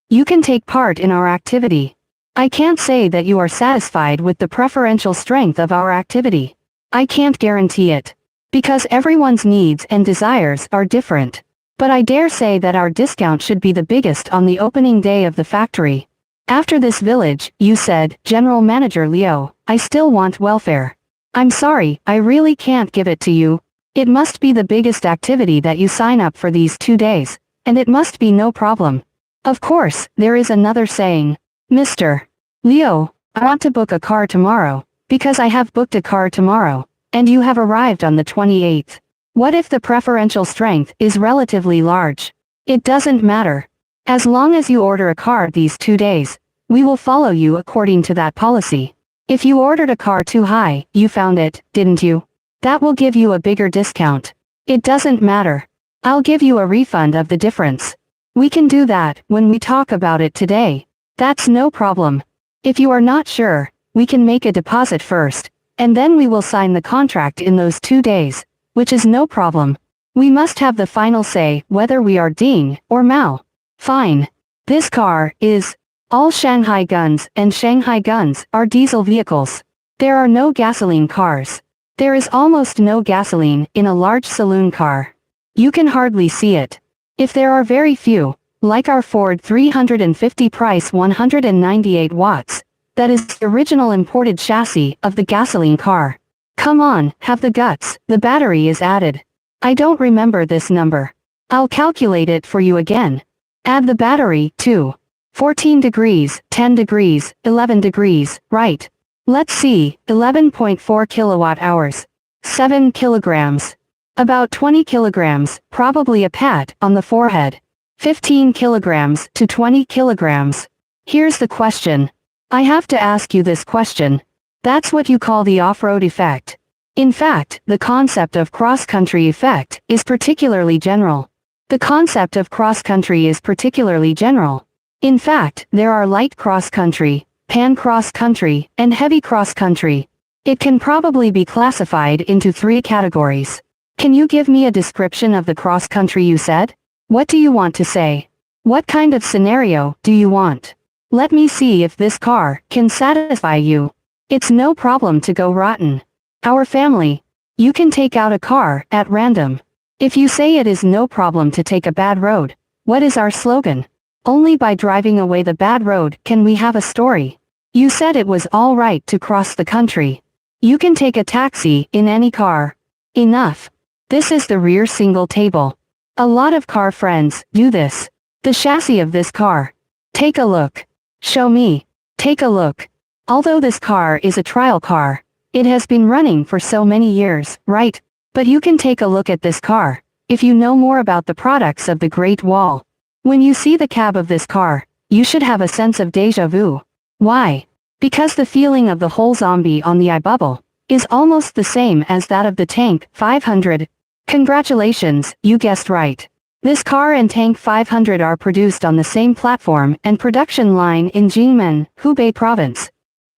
You can take part in our activity. I can't say that you are satisfied with the preferential strength of our activity. I can't guarantee it. Because everyone's needs and desires are different. But I dare say that our discount should be the biggest on the opening day of the factory. After this village, you said, General Manager Liu, I still want welfare. I'm sorry, I really can't give it to you. It must be the biggest activity that you sign up for these 2 days, and it must be no problem. Of course, there is another saying. Mr. Liu, I want to book a car tomorrow, because I have booked a car tomorrow, and you have arrived on the 28th. What if the preferential strength is relatively large? It doesn't matter. As long as you order a car these 2 days, we will follow you according to that policy. If you ordered a car too high, you found it, didn't you? That will give you a bigger discount. It doesn't matter. I'll give you a refund of the difference. We can do that when we talk about it today. That's no problem. If you are not sure, we can make a deposit first, and then we will sign the contract in those 2 days, which is no problem. We must have the final say whether we are Ding or Mao. Fine. This car is all Shanghai guns, and Shanghai guns are diesel vehicles. There are no gasoline cars. There is almost no gasoline in a large saloon car. You can hardly see it. If there are very few, like our Ford 350 price 198 watts, that is the original imported chassis of the gasoline car. Come on, have the guts, the battery is added. I don't remember this number. I'll calculate it for you again. Add the battery, too. 14 degrees, 10 degrees, 11 degrees, right. Let's see, 11.4 kilowatt hours. 7 kilograms. About 20 kilograms, probably a pat on the forehead. 15 kilograms to 20 kilograms. Here's the question. I have to ask you this question. That's what you call the off-road effect. In fact, the concept of cross-country effect is particularly general. The concept of cross-country is particularly general. In fact, there are light cross-country, pan cross-country, and heavy cross-country. It can probably be classified into 3 categories. Can you give me a description of the cross-country you said? What do you want to say? What kind of scenario do you want? Let me see if this car can satisfy you. It's no problem to go rotten. Our family. You can take out a car at random. If you say it is no problem to take a bad road, what is our slogan? Only by driving away the bad road can we have a story. You said it was all right to cross the country. You can take a taxi in any car. Enough. This is the rear single table. A lot of car friends do this. The chassis of this car. Take a look. Show me. Take a look. Although this car is a trial car, it has been running for so many years, right? But you can take a look at this car, if you know more about the products of the Great Wall. When you see the cab of this car, you should have a sense of déjà vu. Why? Because the feeling of the whole zombie on the eye bubble is almost the same as that of the Tank 500. Congratulations, you guessed right. This car and Tank 500 are produced on the same platform and production line in Jingmen, Hubei province.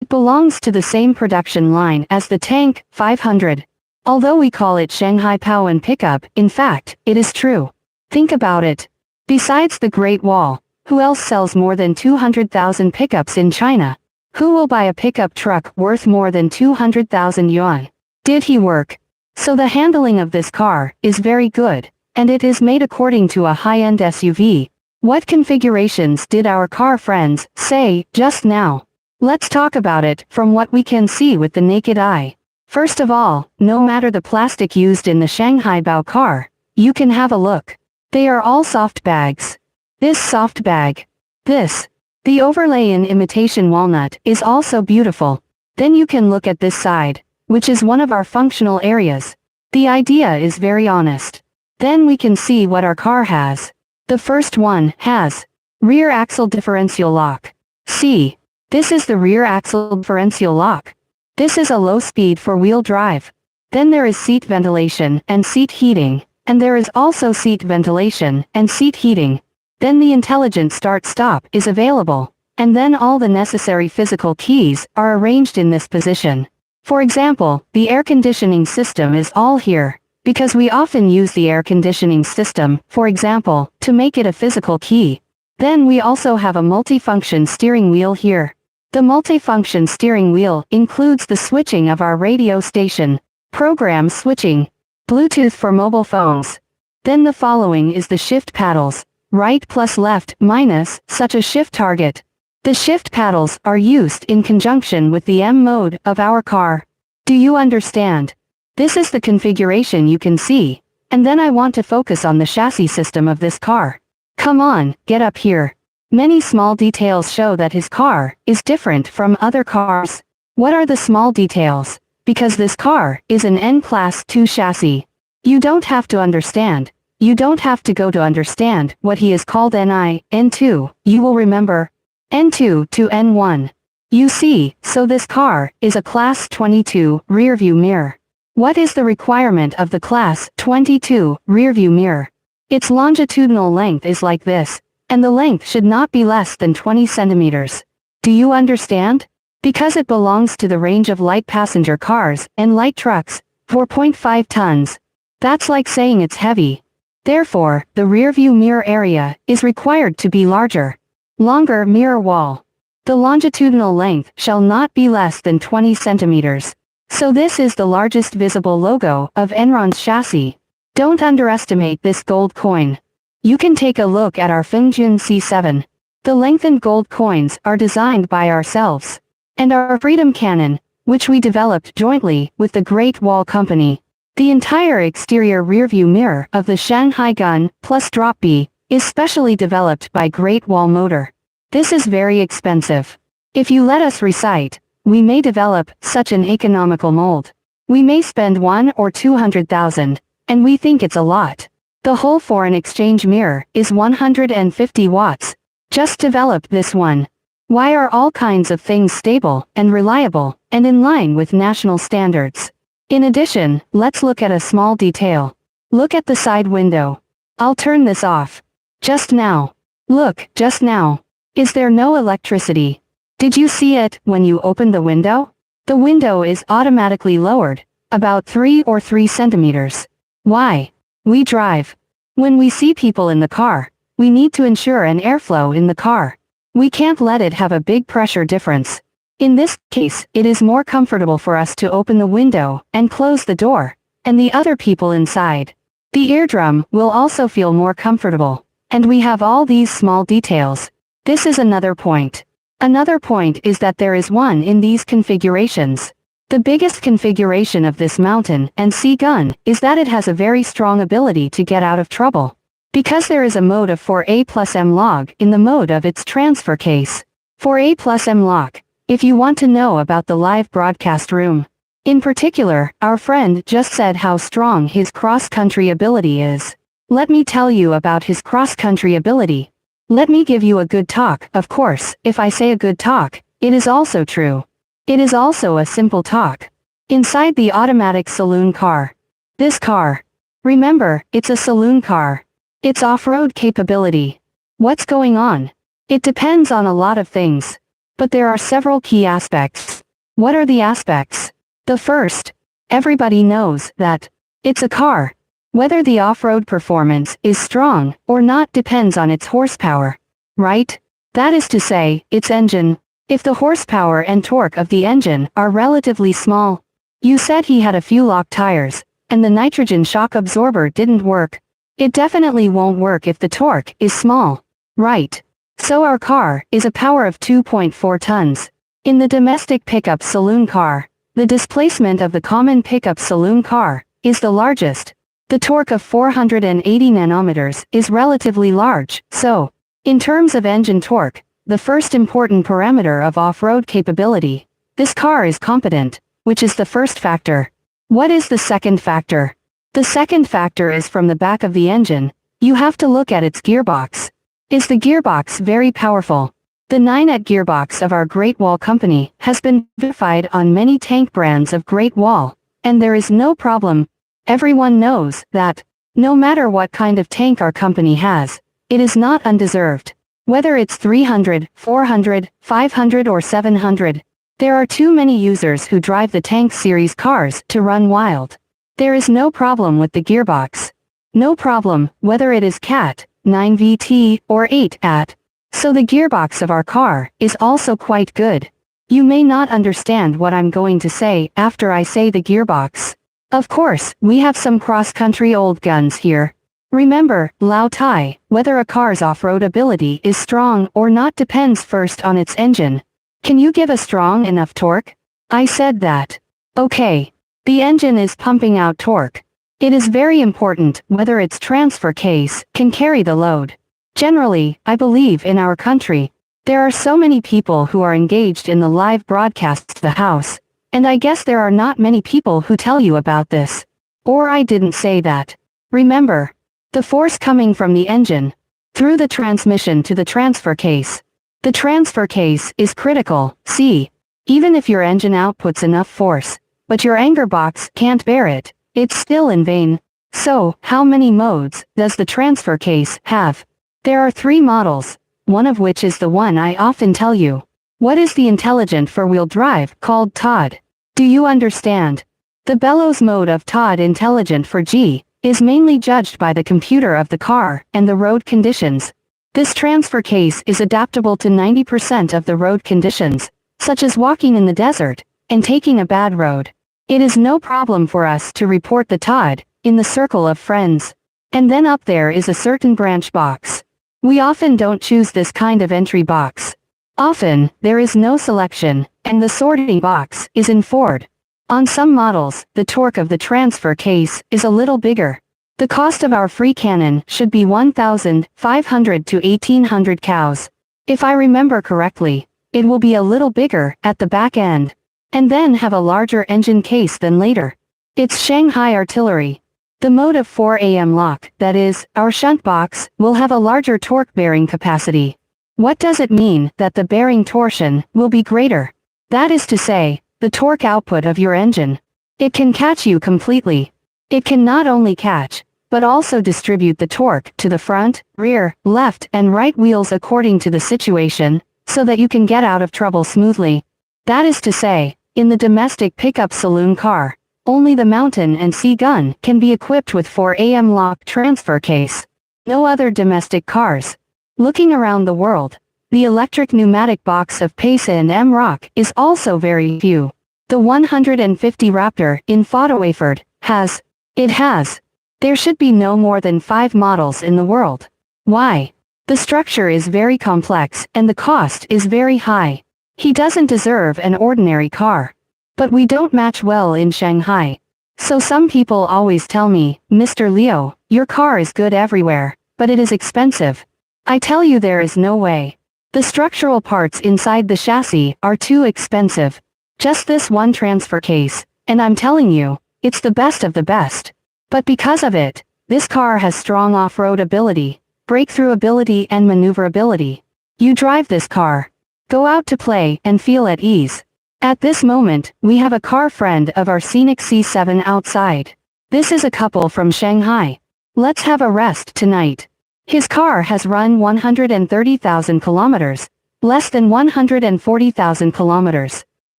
It belongs to the same production line as the Tank 500. Although we call it Shanghai Powen pickup, in fact, it is true. Think about it. Besides the Great Wall, who else sells more than 200,000 pickups in China? Who will buy a pickup truck worth more than 200,000 yuan? Did he work? So the handling of this car is very good, and it is made according to a high-end SUV. What configurations did our car friends say just now? Let's talk about it from what we can see with the naked eye. First of all, no matter the plastic used in the Shanghai Bao car, you can have a look. They are all soft bags. This soft bag. This. The overlay in imitation walnut is also beautiful. Then you can look at this side, which is one of our functional areas. The idea is very honest. Then we can see what our car has. The first one has rear axle differential lock. See. This is the rear axle differential lock. This is a low-speed four-wheel drive. Then there is seat ventilation and seat heating, and there is also seat ventilation and seat heating. Then the intelligent start-stop is available, and then all the necessary physical keys are arranged in this position. For example, the air conditioning system is all here, because we often use the air conditioning system, for example, to make it a physical key. Then we also have a multifunction steering wheel here. The multifunction steering wheel includes the switching of our radio station, program switching, Bluetooth for mobile phones. Then the following is the shift paddles, right plus left minus, such a shift target. The shift paddles are used in conjunction with the M mode of our car. Do you understand? This is the configuration you can see, and then I want to focus on the chassis system of this car. Come on, get up here. Many small details show that his car is different from other cars. What are the small details? Because this car is an N-Class 2 chassis. You don't have to understand. You don't have to go to understand what he is called NI, N2, you will remember. N2 to N1. You see, so this car is a Class 22 rearview mirror. What is the requirement of the Class 22 rearview mirror? Its longitudinal length is like this, and the length should not be less than 20 centimeters. Do you understand? Because it belongs to the range of light passenger cars and light trucks, 4.5 tons. That's like saying it's heavy. Therefore, the rearview mirror area is required to be larger. Longer mirror wall. The longitudinal length shall not be less than 20 centimeters. So this is the largest visible logo of Enron's chassis. Don't underestimate this gold coin. You can take a look at our Fingjun C7. The lengthened gold coins are designed by ourselves. And our Freedom Cannon, which we developed jointly with the Great Wall Company. The entire exterior rearview mirror of the Shanghai Gun plus Drop B is specially developed by Great Wall Motor. This is very expensive. If you let us recite, we may develop such an economical mold. We may spend 1 or 200,000, and we think it's a lot. The whole foreign exchange mirror is 150 watts. Just develop this one. Why are all kinds of things stable and reliable and in line with national standards? In addition, let's look at a small detail. Look at the side window. I'll turn this off. Just now. Look, just now. Is there no electricity? Did you see it when you opened the window? The window is automatically lowered, about 3 or 3 centimeters. Why? We drive. When we see people in the car, we need to ensure an airflow in the car. We can't let it have a big pressure difference. In this case, it is more comfortable for us to open the window and close the door, and the other people inside. The eardrum will also feel more comfortable. And we have all these small details. This is another point. Another point is that there is one in these configurations. The biggest configuration of this mountain and sea gun is that it has a very strong ability to get out of trouble. Because there is a mode of 4A plus M log in the mode of its transfer case. 4A plus M lock, if you want to know about the live broadcast room. In particular, our friend just said how strong his cross-country ability is. Let me tell you about his cross-country ability. Let me give you a good talk, of course, if I say a good talk, it is also true. It is also a simple talk. Inside the automatic saloon car. This car. Remember, it's a saloon car. Its off-road capability. What's going on? It depends on a lot of things. But there are several key aspects. What are the aspects? The first. Everybody knows that it's a car. Whether the off-road performance is strong or not depends on its horsepower. Right? That is to say, its engine. If the horsepower and torque of the engine are relatively small. You said he had a few locked tires, and the nitrogen shock absorber didn't work. It definitely won't work if the torque is small. Right. So our car is a power of 2.4 tons. In the domestic pickup saloon car, the displacement of the common pickup saloon car is the largest. The torque of 480 nanometers is relatively large, so, in terms of engine torque, the first important parameter of off-road capability, this car is competent, which is the first factor. What is the second factor? The second factor is from the back of the engine. You have to look at its gearbox. Is the gearbox very powerful? The 9-at gearbox of our Great Wall company has been verified on many tank brands of Great Wall, and there is no problem. Everyone knows that, no matter what kind of tank our company has, it is not undeserved. Whether it's 300, 400, 500 or 700, there are too many users who drive the tank series cars to run wild. There is no problem with the gearbox. No problem, whether it is CAT, 9VT, or 8-at. So the gearbox of our car is also quite good. You may not understand what I'm going to say after I say the gearbox. Of course, we have some cross-country old guns here. Remember, Lao Tai, whether a car's off-road ability is strong or not depends first on its engine. Can you give a strong enough torque? I said that. Okay. The engine is pumping out torque. It is very important whether its transfer case can carry the load. Generally, I believe in our country, there are so many people who are engaged in the live broadcasts to the house, and I guess there are not many people who tell you about this. Or I didn't say that. Remember, the force coming from the engine, through the transmission to the transfer case. The transfer case is critical, see. Even if your engine outputs enough force, but your anger box can't bear it, it's still in vain. So, how many modes does the transfer case have? There are 3 models, one of which is the one I often tell you. What is the intelligent four-wheel drive called TOD? Do you understand? The bellows mode of TOD intelligent for G is mainly judged by the computer of the car and the road conditions. This transfer case is adaptable to 90% of the road conditions, such as walking in the desert and taking a bad road. It is no problem for us to report the TOD in the circle of friends. And then up there is a certain branch box. We often don't choose this kind of entry box. Often, there is no selection, and the sorting box is in Ford. On some models, the torque of the transfer case is a little bigger. The cost of our free cannon should be 1,500 to 1,800 cows. If I remember correctly, it will be a little bigger at the back end, and then have a larger engine case than later. It's Shanghai artillery. The mode of 4am lock, that is, our shunt box, will have a larger torque bearing capacity. What does it mean that the bearing torsion will be greater? That is to say, the torque output of your engine. It can catch you completely. It can not only catch, but also distribute the torque to the front, rear, left and right wheels according to the situation, so that you can get out of trouble smoothly. That is to say, in the domestic pickup saloon car, only the Mountain and Sea gun can be equipped with 4am lock transfer case. No other domestic cars. Looking around the world, the electric pneumatic box of Pace and M-Rock is also very few. The 150 Raptor in Fodawayford has. It has. There should be no more than 5 models in the world. Why? The structure is very complex and the cost is very high. He doesn't deserve an ordinary car. But we don't match well in Shanghai. So some people always tell me, Mr. Leo, your car is good everywhere, but it is expensive. I tell you there is no way. The structural parts inside the chassis are too expensive. Just this one transfer case, and I'm telling you, it's the best of the best. But because of it, this car has strong off-road ability, breakthrough ability and maneuverability. You drive this car. Go out to play and feel at ease. At this moment, we have a car friend of our scenic C7 outside. This is a couple from Shanghai. Let's have a rest tonight. His car has run 130,000 kilometers, less than 140,000 kilometers.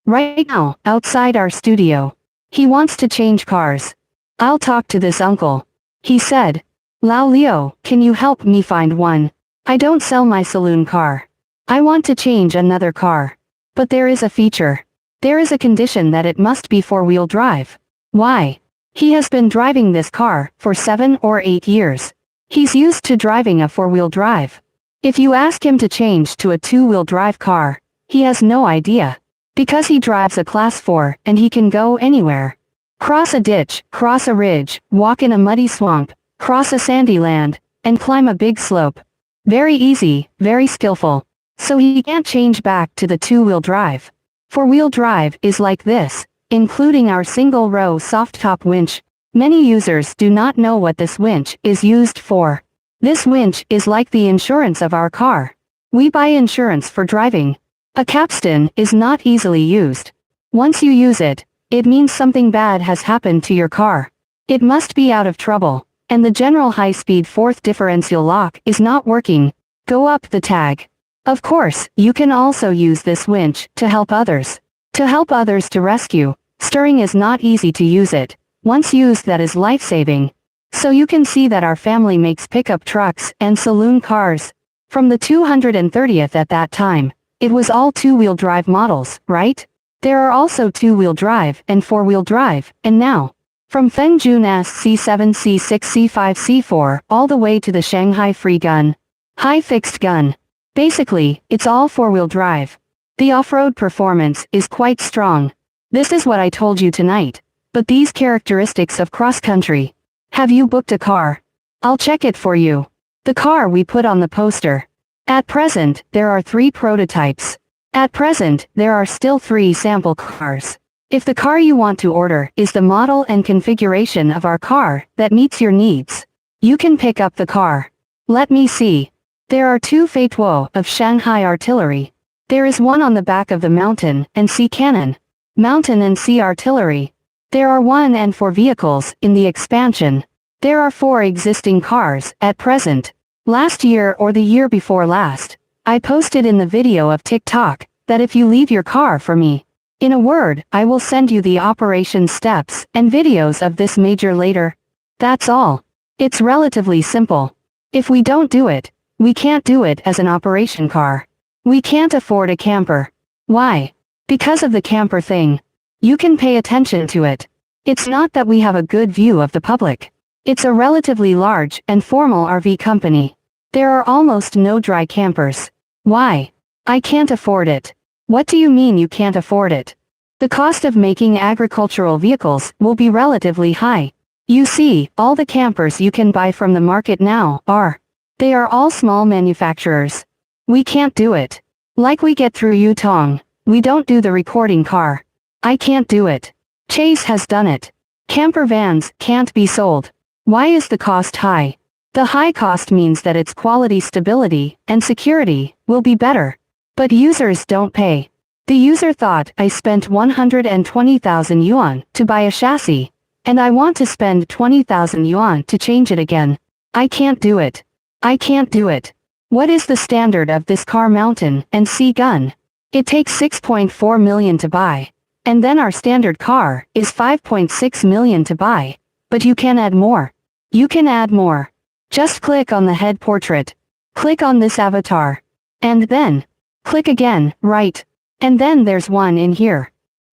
Right now, outside our studio. He wants to change cars. I'll talk to this uncle. He said, Lao Leo, can you help me find one? I don't sell my saloon car. I want to change another car. But there is a feature. There is a condition that it must be 4-wheel drive. Why? He has been driving this car for 7 or 8 years. He's used to driving a 4-wheel drive. If you ask him to change to a 2-wheel drive car, he has no idea. Because he drives a class 4 and he can go anywhere. Cross a ditch, cross a ridge, walk in a muddy swamp, cross a sandy land, and climb a big slope. Very easy, very skillful. So he can't change back to the 2-wheel drive. 4-wheel drive is like this, including our single-row soft-top winch. Many users do not know what this winch is used for. This winch is like the insurance of our car. We buy insurance for driving. A capstan is not easily used. Once you use it, it means something bad has happened to your car. It must be out of trouble, and the general high-speed fourth differential lock is not working. Go up the tag. Of course, you can also use this winch to help others. To help others to rescue. Steering is not easy to use it. Once used, that is life-saving. So you can see that our family makes pickup trucks and saloon cars. From the 230th at that time, it was all 2-wheel drive models, right? There are also 2-wheel drive and 4-wheel drive, and now, from Fengjun S C7 C6 C5 C4 all the way to the Shanghai Free Gun. High fixed gun. Basically, it's all 4-wheel drive. The off-road performance is quite strong. This is what I told you tonight. But these characteristics of cross-country. Have you booked a car? I'll check it for you. The car we put on the poster. At present, there are 3 prototypes. At present, there are still 3 sample cars. If the car you want to order is the model and configuration of our car that meets your needs, you can pick up the car. Let me see. There are 2 Feituo of Shanghai artillery. There is one on the back of the mountain and sea cannon. Mountain and sea artillery. There are 1 and 4 vehicles in the expansion. There are 4 existing cars at present. Last year or the year before last, I posted in the video of TikTok that if you leave your car for me, in a word, I will send you the operation steps and videos of this major later. That's all. It's relatively simple. If we don't do it, we can't do it as an operation car. We can't afford a camper. Why? Because of the camper thing. You can pay attention to it. It's not that we have a good view of the public. It's a relatively large and formal RV company. There are almost no dry campers. Why? I can't afford it. What do you mean you can't afford it? The cost of making agricultural vehicles will be relatively high. You see, all the campers you can buy from the market now they are all small manufacturers. We can't do it. Like we get through Yutong, we don't do the recording car. I can't do it. Chase has done it. Camper vans can't be sold. Why is the cost high? The high cost means that its quality, stability, and security will be better. But users don't pay. The user thought I spent 120,000 yuan to buy a chassis, and I want to spend 20,000 yuan to change it again. I can't do it. I can't do it. What is the standard of this car mountain and sea gun? It takes 6.4 million to buy. And then our standard car is 5.6 million to buy. But you can add more. You can add more. Just click on the head portrait. Click on this avatar. And then, click again, right. And then there's one in here.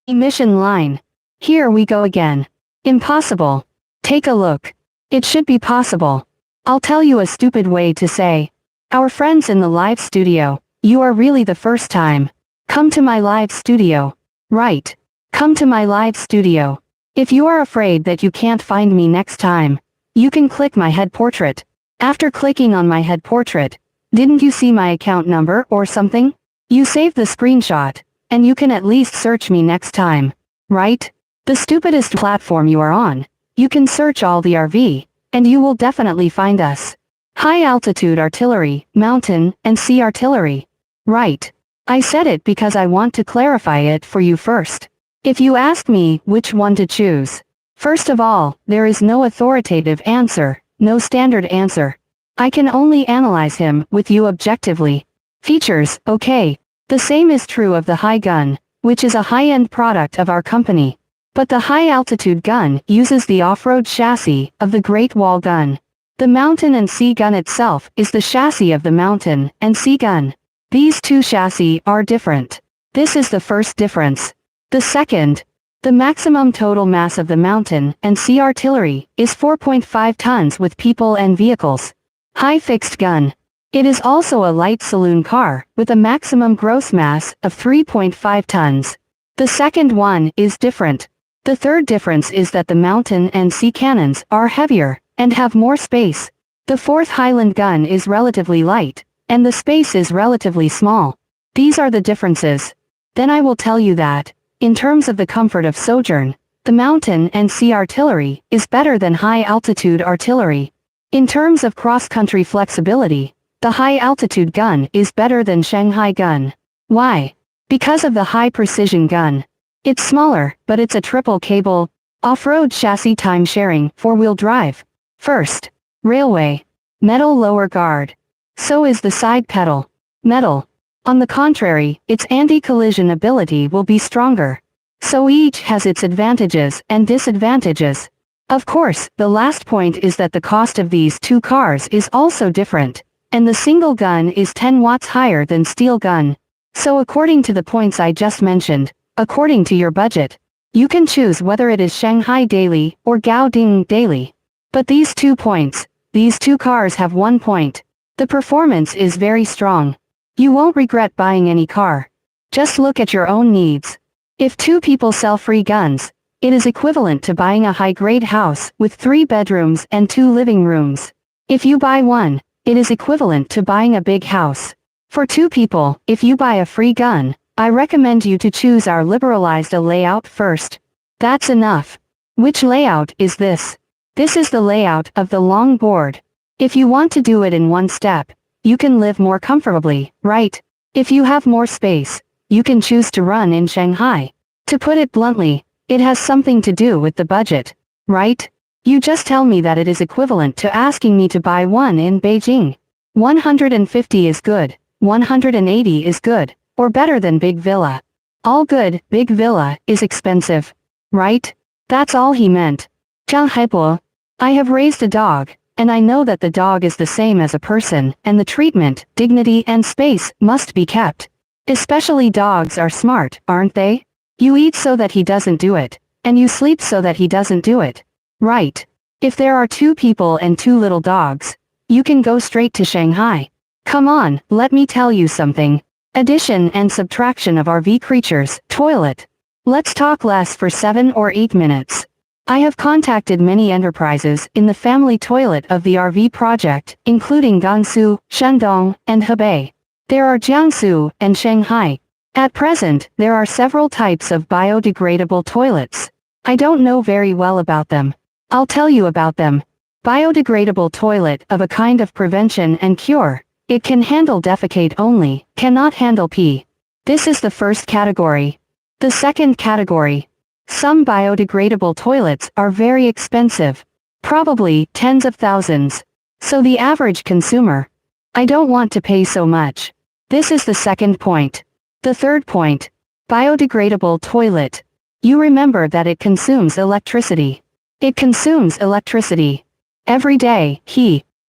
Emission line. Here we go again. Impossible. Take a look. It should be possible. I'll tell you a stupid way to say. Our friends in the live studio, you are really the first time. Come to my live studio. Right. Come to my live studio. If you are afraid that you can't find me next time, you can click my head portrait. After clicking on my head portrait, didn't you see my account number or something? You save the screenshot, and you can at least search me next time. Right? The stupidest platform you are on. You can search all the RV, and you will definitely find us. High altitude artillery, mountain, and sea artillery. Right. I said it because I want to clarify it for you first. If you ask me which one to choose, first of all, there is no authoritative answer, no standard answer. I can only analyze him with you objectively. Features, okay. The same is true of the high gun, which is a high-end product of our company. But the high-altitude gun uses the off-road chassis of the Great Wall gun. The mountain and sea gun itself is the chassis of the mountain and sea gun. These two chassis are different. This is the first difference. The second, the maximum total mass of the mountain and sea artillery is 4.5 tons with people and vehicles. High fixed gun. It is also a light saloon car, with a maximum gross mass of 3.5 tons. The second one is different. The third difference is that the mountain and sea cannons are heavier, and have more space. The fourth Highland gun is relatively light, and the space is relatively small. These are the differences. Then I will tell you that, in terms of the comfort of sojourn, the mountain and sea artillery is better than high-altitude artillery. In terms of cross-country flexibility, the high-altitude gun is better than Shanghai gun. Why? Because of the high-precision gun. It's smaller, but it's a triple-cable, off-road chassis time-sharing, four-wheel drive. First, railway. Metal lower guard. So is the side pedal. Metal. On the contrary, its anti-collision ability will be stronger. So each has its advantages and disadvantages. Of course, the last point is that the cost of these two cars is also different, and the single gun is 10 watts higher than steel gun. So according to the points I just mentioned, according to your budget, you can choose whether it is Shanghai daily or Gaoding daily. But these 2 points, these two cars have 1 point. The performance is very strong. You won't regret buying any car. Just look at your own needs. If 2 people sell free guns, it is equivalent to buying a high-grade house with 3 bedrooms and 2 living rooms. If you buy one, it is equivalent to buying a big house. For 2 people, if you buy a free gun, I recommend you to choose our liberalized layout first. That's enough. Which layout is this? This is the layout of the long board. If you want to do it in one step, you can live more comfortably, right? If you have more space, you can choose to run in Shanghai. To put it bluntly, it has something to do with the budget, right? You just tell me that it is equivalent to asking me to buy one in Beijing. 150 is good, 180 is good, or better than big villa. All good, big villa, is expensive. Right? That's all he meant. 张海波, I have raised a dog, and I know that the dog is the same as a person, and the treatment, dignity and space, must be kept. Especially dogs are smart, aren't they? You eat so that he doesn't do it, and you sleep so that he doesn't do it. Right. If there are 2 people and 2 little dogs, you can go straight to Shanghai. Come on, let me tell you something. Addition and subtraction of RV creatures, toilet. Let's talk less for 7 or 8 minutes. I have contacted many enterprises in the family toilet of the RV project, including Gansu, Shandong, and Hebei. There are Jiangsu and Shanghai. At present, there are several types of biodegradable toilets. I don't know very well about them. I'll tell you about them. Biodegradable toilet of a kind of prevention and cure. It can handle defecate only, cannot handle pee. This is the first category. The second category. Some biodegradable toilets are very expensive. Probably tens of thousands. So the average consumer, I don't want to pay so much. This is the second point. The third point. Biodegradable toilet. You remember that it consumes electricity. It consumes electricity. Every day,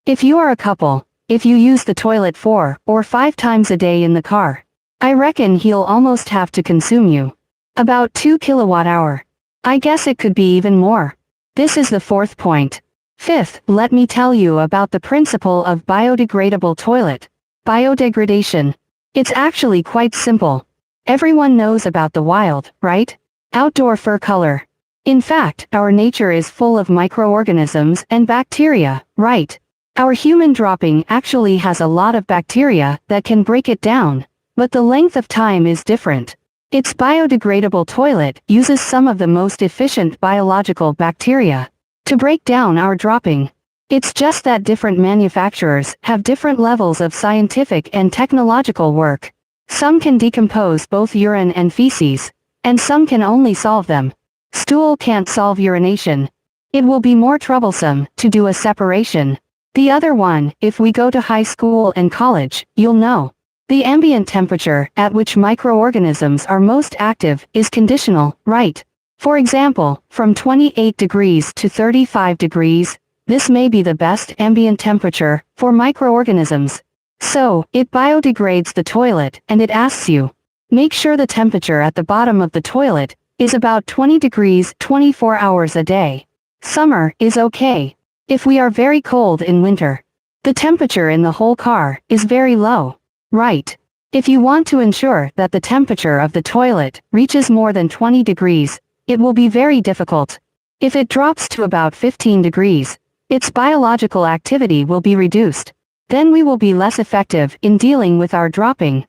if you are a couple, if you use the toilet 4 or 5 times a day in the car, I reckon he'll almost have to consume you. About 2 kilowatt-hour. I guess it could be even more. This is the fourth point. Fifth, let me tell you about the principle of biodegradable toilet. Biodegradation. It's actually quite simple. Everyone knows about the wild, right? Outdoor fur color. In fact, our nature is full of microorganisms and bacteria, right? Our human dropping actually has a lot of bacteria that can break it down, but the length of time is different. Its biodegradable toilet uses some of the most efficient biological bacteria to break down our dropping. It's just that different manufacturers have different levels of scientific and technological work. Some can decompose both urine and feces, and some can only solve them. Stool can't solve urination. It will be more troublesome to do a separation. The other one, if we go to high school and college, you'll know. The ambient temperature at which microorganisms are most active is conditional, right? For example, from 28 degrees to 35 degrees, this may be the best ambient temperature for microorganisms. So, it biodegrades the toilet and it asks you, make sure the temperature at the bottom of the toilet is about 20 degrees 24 hours a day. Summer is okay. If we are very cold in winter, The temperature in the whole car is very low. Right. If you want to ensure that the temperature of the toilet reaches more than 20 degrees, it will be very difficult. If it drops to about 15 degrees, its biological activity will be reduced. Then we will be less effective in dealing with our dropping.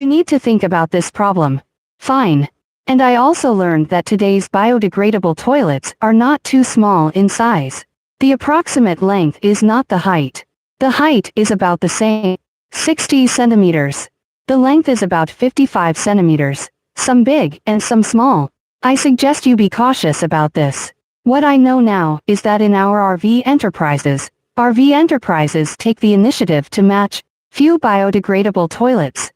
You need to think about this problem. Fine. And I also learned that today's biodegradable toilets are not too small in size. The approximate length is not the height. The height is about the same, 60 centimeters. The length is about 55 centimeters, some big and some small. I suggest you be cautious about this. What I know now is that in our RV enterprises take the initiative to match few biodegradable toilets.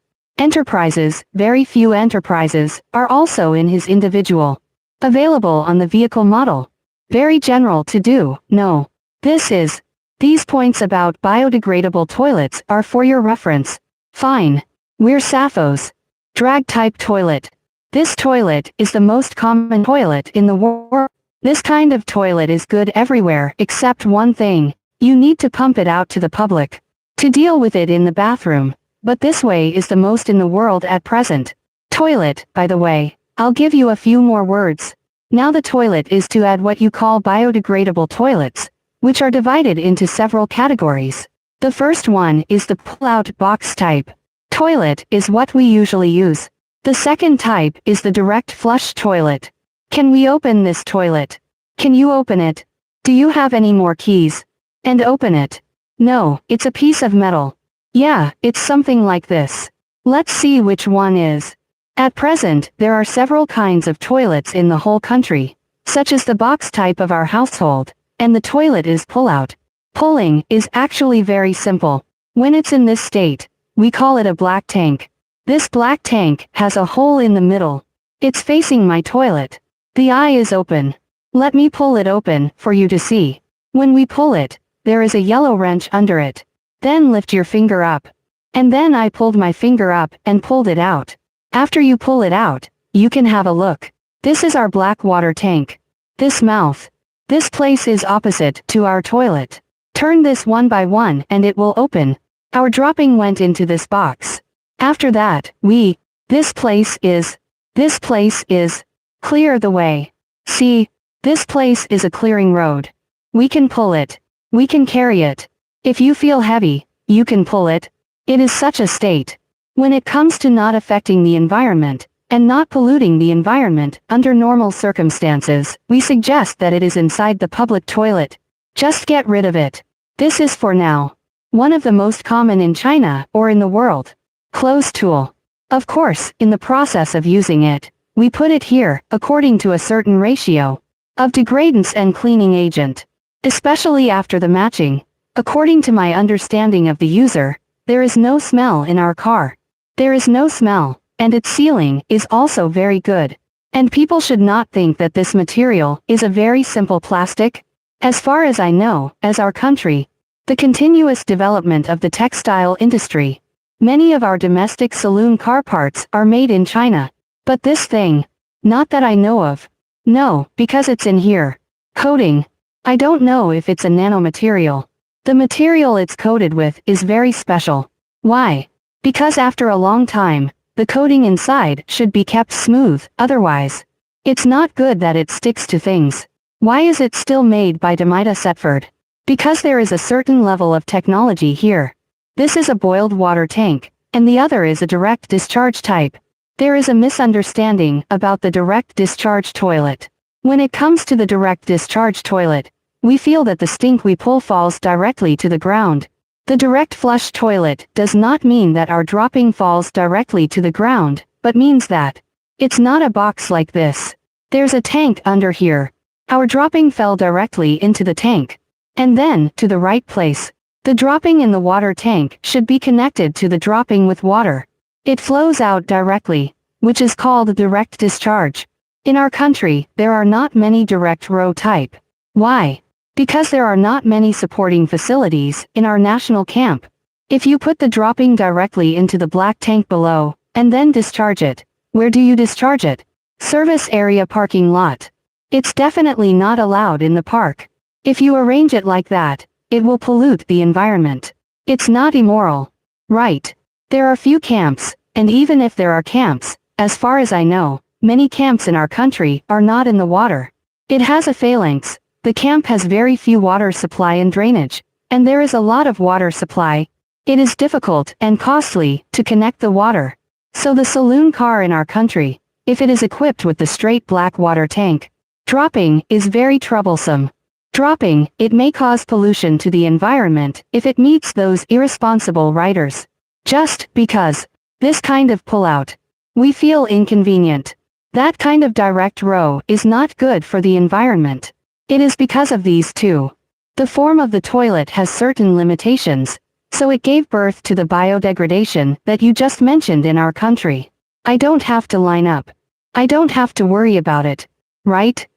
Very few enterprises, are also in his individual. Available on the vehicle model. Very general to do, no. These points about biodegradable toilets are for your reference. Fine. We're Sappho's. Drag-type toilet. This toilet is the most common toilet in the world. This kind of toilet is good everywhere except one thing. You need to pump it out to the public. To deal with it in the bathroom. But this way is the most in the world at present. Toilet, by the way. I'll give you a few more words. Now the toilet is to add what you call biodegradable toilets, which are divided into several categories. The first one is the pull-out box type. Toilet is what we usually use. The second type is the direct flush toilet. Can we open this toilet? Can you open it? Do you have any more keys? And open it. No, it's a piece of metal. Yeah, it's something like this. Let's see which one is. At present, there are several kinds of toilets in the whole country, such as the box type of our household, and the toilet is pull-out. Pulling is actually very simple. When it's in this state, we call it a black tank. This black tank has a hole in the middle. It's facing my toilet. The eye is open. Let me pull it open for you to see. When we pull it, there is a yellow wrench under it. Then lift your finger up. And then I pulled my finger up and pulled it out. After you pull it out, you can have a look. This is our black water tank. This mouth. This place is opposite to our toilet. Turn this one by one and it will open. Our dropping went into this box. After that, this place is, clear the way. See, this place is a clearing road. We can pull it. We can carry it. If you feel heavy, you can pull it. It is such a state. When it comes to not affecting the environment, and not polluting the environment under normal circumstances, we suggest that it is inside the public toilet. Just get rid of it. This is for now. One of the most common in China or in the world. Close tool. Of course, in the process of using it, we put it here, according to a certain ratio of degradants and cleaning agent. Especially after the matching. According to my understanding of the user, there is no smell in our car. There is no smell, and its sealing is also very good. And people should not think that this material is a very simple plastic. As far as I know, as our country, the continuous development of the textile industry. Many of our domestic saloon car parts are made in China. But this thing, not that I know of. No, because it's in here. Coating. I don't know if it's a nanomaterial. The material it's coated with is very special. Why? Because after a long time, the coating inside should be kept smooth, otherwise, it's not good that it sticks to things. Why is it still made by Demita Setford? Because there is a certain level of technology here. This is a boiled water tank, and the other is a direct discharge type. There is a misunderstanding about the direct discharge toilet. When it comes to the direct discharge toilet, we feel that the stink we pull falls directly to the ground. The direct flush toilet does not mean that our dropping falls directly to the ground, but means that it's not a box like this. There's a tank under here. Our dropping fell directly into the tank. And then, to the right place. The dropping in the water tank should be connected to the dropping with water. It flows out directly, which is called direct discharge. In our country, there are not many direct row type. Why? Because there are not many supporting facilities in our national camp. If you put the dropping directly into the black tank below, and then discharge it, where do you discharge it? Service area parking lot. It's definitely not allowed in the park. If you arrange it like that, it will pollute the environment. It's not immoral. Right. There are few camps, and even if there are camps, as far as I know, many camps in our country are not in the water. It has a phalanx. The camp has very few water supply and drainage, and there is a lot of water supply. It is difficult and costly to connect the water. So the saloon car in our country, if it is equipped with the straight black water tank, dropping is very troublesome. Dropping, it may cause pollution to the environment if it meets those irresponsible riders. Just because this kind of pullout, we feel inconvenient. That kind of direct row is not good for the environment. It is because of these two. The form of the toilet has certain limitations, so it gave birth to the biodegradation that you just mentioned in our country. I don't have to line up. I don't have to worry about it. Right?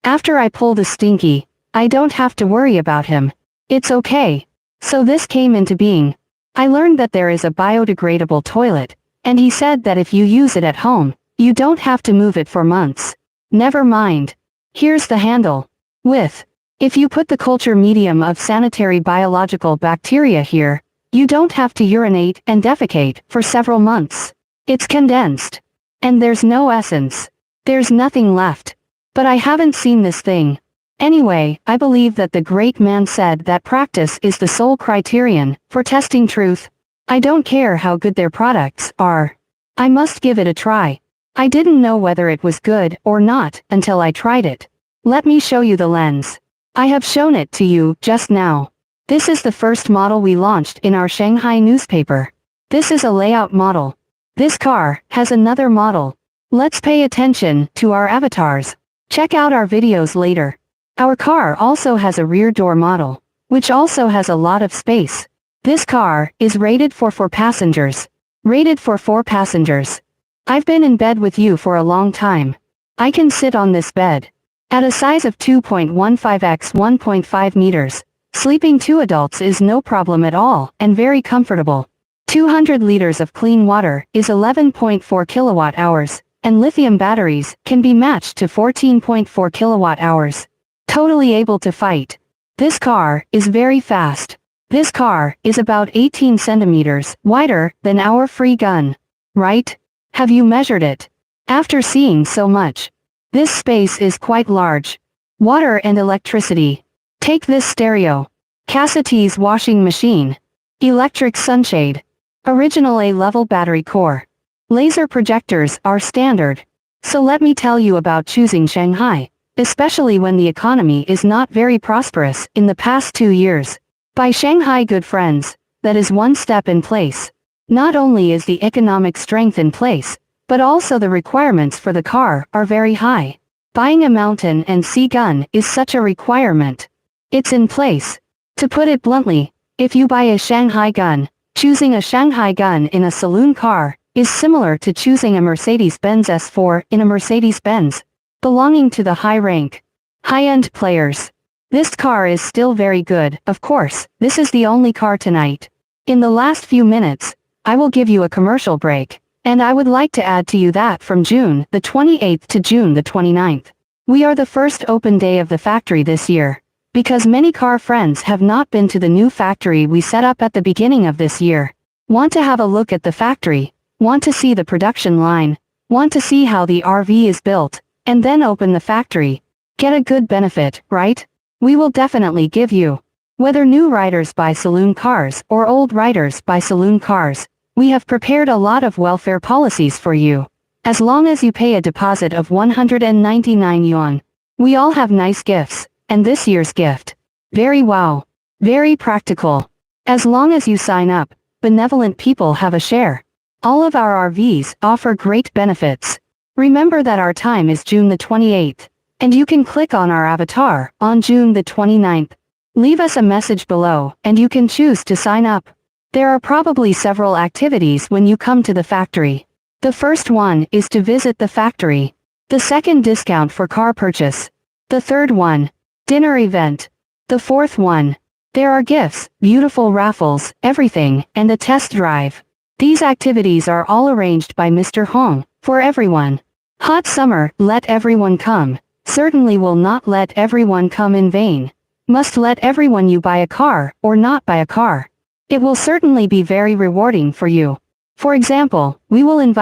After I pull the stinky, I don't have to worry about him. It's okay. So this came into being. I learned that there is a biodegradable toilet, and he said that if you use it at home, you don't have to move it for months. Never mind. Here's the handle. If you put the culture medium of sanitary biological bacteria here, you don't have to urinate and defecate for several months. It's condensed. And there's no essence. There's nothing left. But I haven't seen this thing. Anyway, I believe that the great man said that practice is the sole criterion for testing truth. I don't care how good their products are. I must give it a try. I didn't know whether it was good or not until I tried it. Let me show you the lens. I have shown it to you just now. This is the first model we launched in our Shanghai newspaper. This is a layout model. This car has another model. Let's pay attention to our avatars. Check out our videos later. Our car also has a rear door model, which also has a lot of space. This car is rated for 4 passengers. Rated for 4 passengers. I've been in bed with you for a long time. I can sit on this bed. At a size of 2.15 x 1.5 meters, sleeping 2 adults is no problem at all and very comfortable. 200 liters of clean water is 11.4 kilowatt hours, and lithium batteries can be matched to 14.4 kilowatt hours. Totally able to fight. This car is very fast. This car is about 18 centimeters wider than our free gun. Right? Have you measured it? After seeing so much, this space is quite large. Water and electricity. Take this stereo. Cassitti's washing machine. Electric sunshade. Original A-level battery core. Laser projectors are standard. So let me tell you about choosing Shanghai, especially when the economy is not very prosperous in the past 2 years. By Shanghai good friends, that is one step in place. Not only is the economic strength in place, but also the requirements for the car are very high. Buying a mountain and sea gun is such a requirement. It's in place. To put it bluntly, if you buy a Shanghai gun, choosing a Shanghai gun in a saloon car is similar to choosing a Mercedes-Benz S4 in a Mercedes-Benz, belonging to the high-rank, high-end players. This car is still very good, of course. This is the only car tonight. In the last few minutes, I will give you a commercial break. And I would like to add to you that from June the 28th to June the 29th, we are the first open day of the factory this year, because many car friends have not been to the new factory we set up at the beginning of this year. Want to have a look at the factory, want to see the production line, want to see how the RV is built, and then open the factory. Get a good benefit, right? We will definitely give you. Whether new riders buy saloon cars or old riders buy saloon cars, we have prepared a lot of welfare policies for you. As long as you pay a deposit of 199 yuan. We all have nice gifts, and this year's gift. Very wow. Very practical. As long as you sign up, benevolent people have a share. All of our RVs offer great benefits. Remember that our time is June the 28th, and you can click on our avatar on June the 29th. Leave us a message below, and you can choose to sign up. There are probably several activities when you come to the factory. The first one is to visit the factory. The second, discount for car purchase. The third one, dinner event. The fourth one, there are gifts, beautiful raffles, everything, and a test drive. These activities are all arranged by Mr. Hong, for everyone. Hot summer, let everyone come. Certainly will not let everyone come in vain. Must let everyone you buy a car, or not buy a car. It will certainly be very rewarding for you. For example, we will invite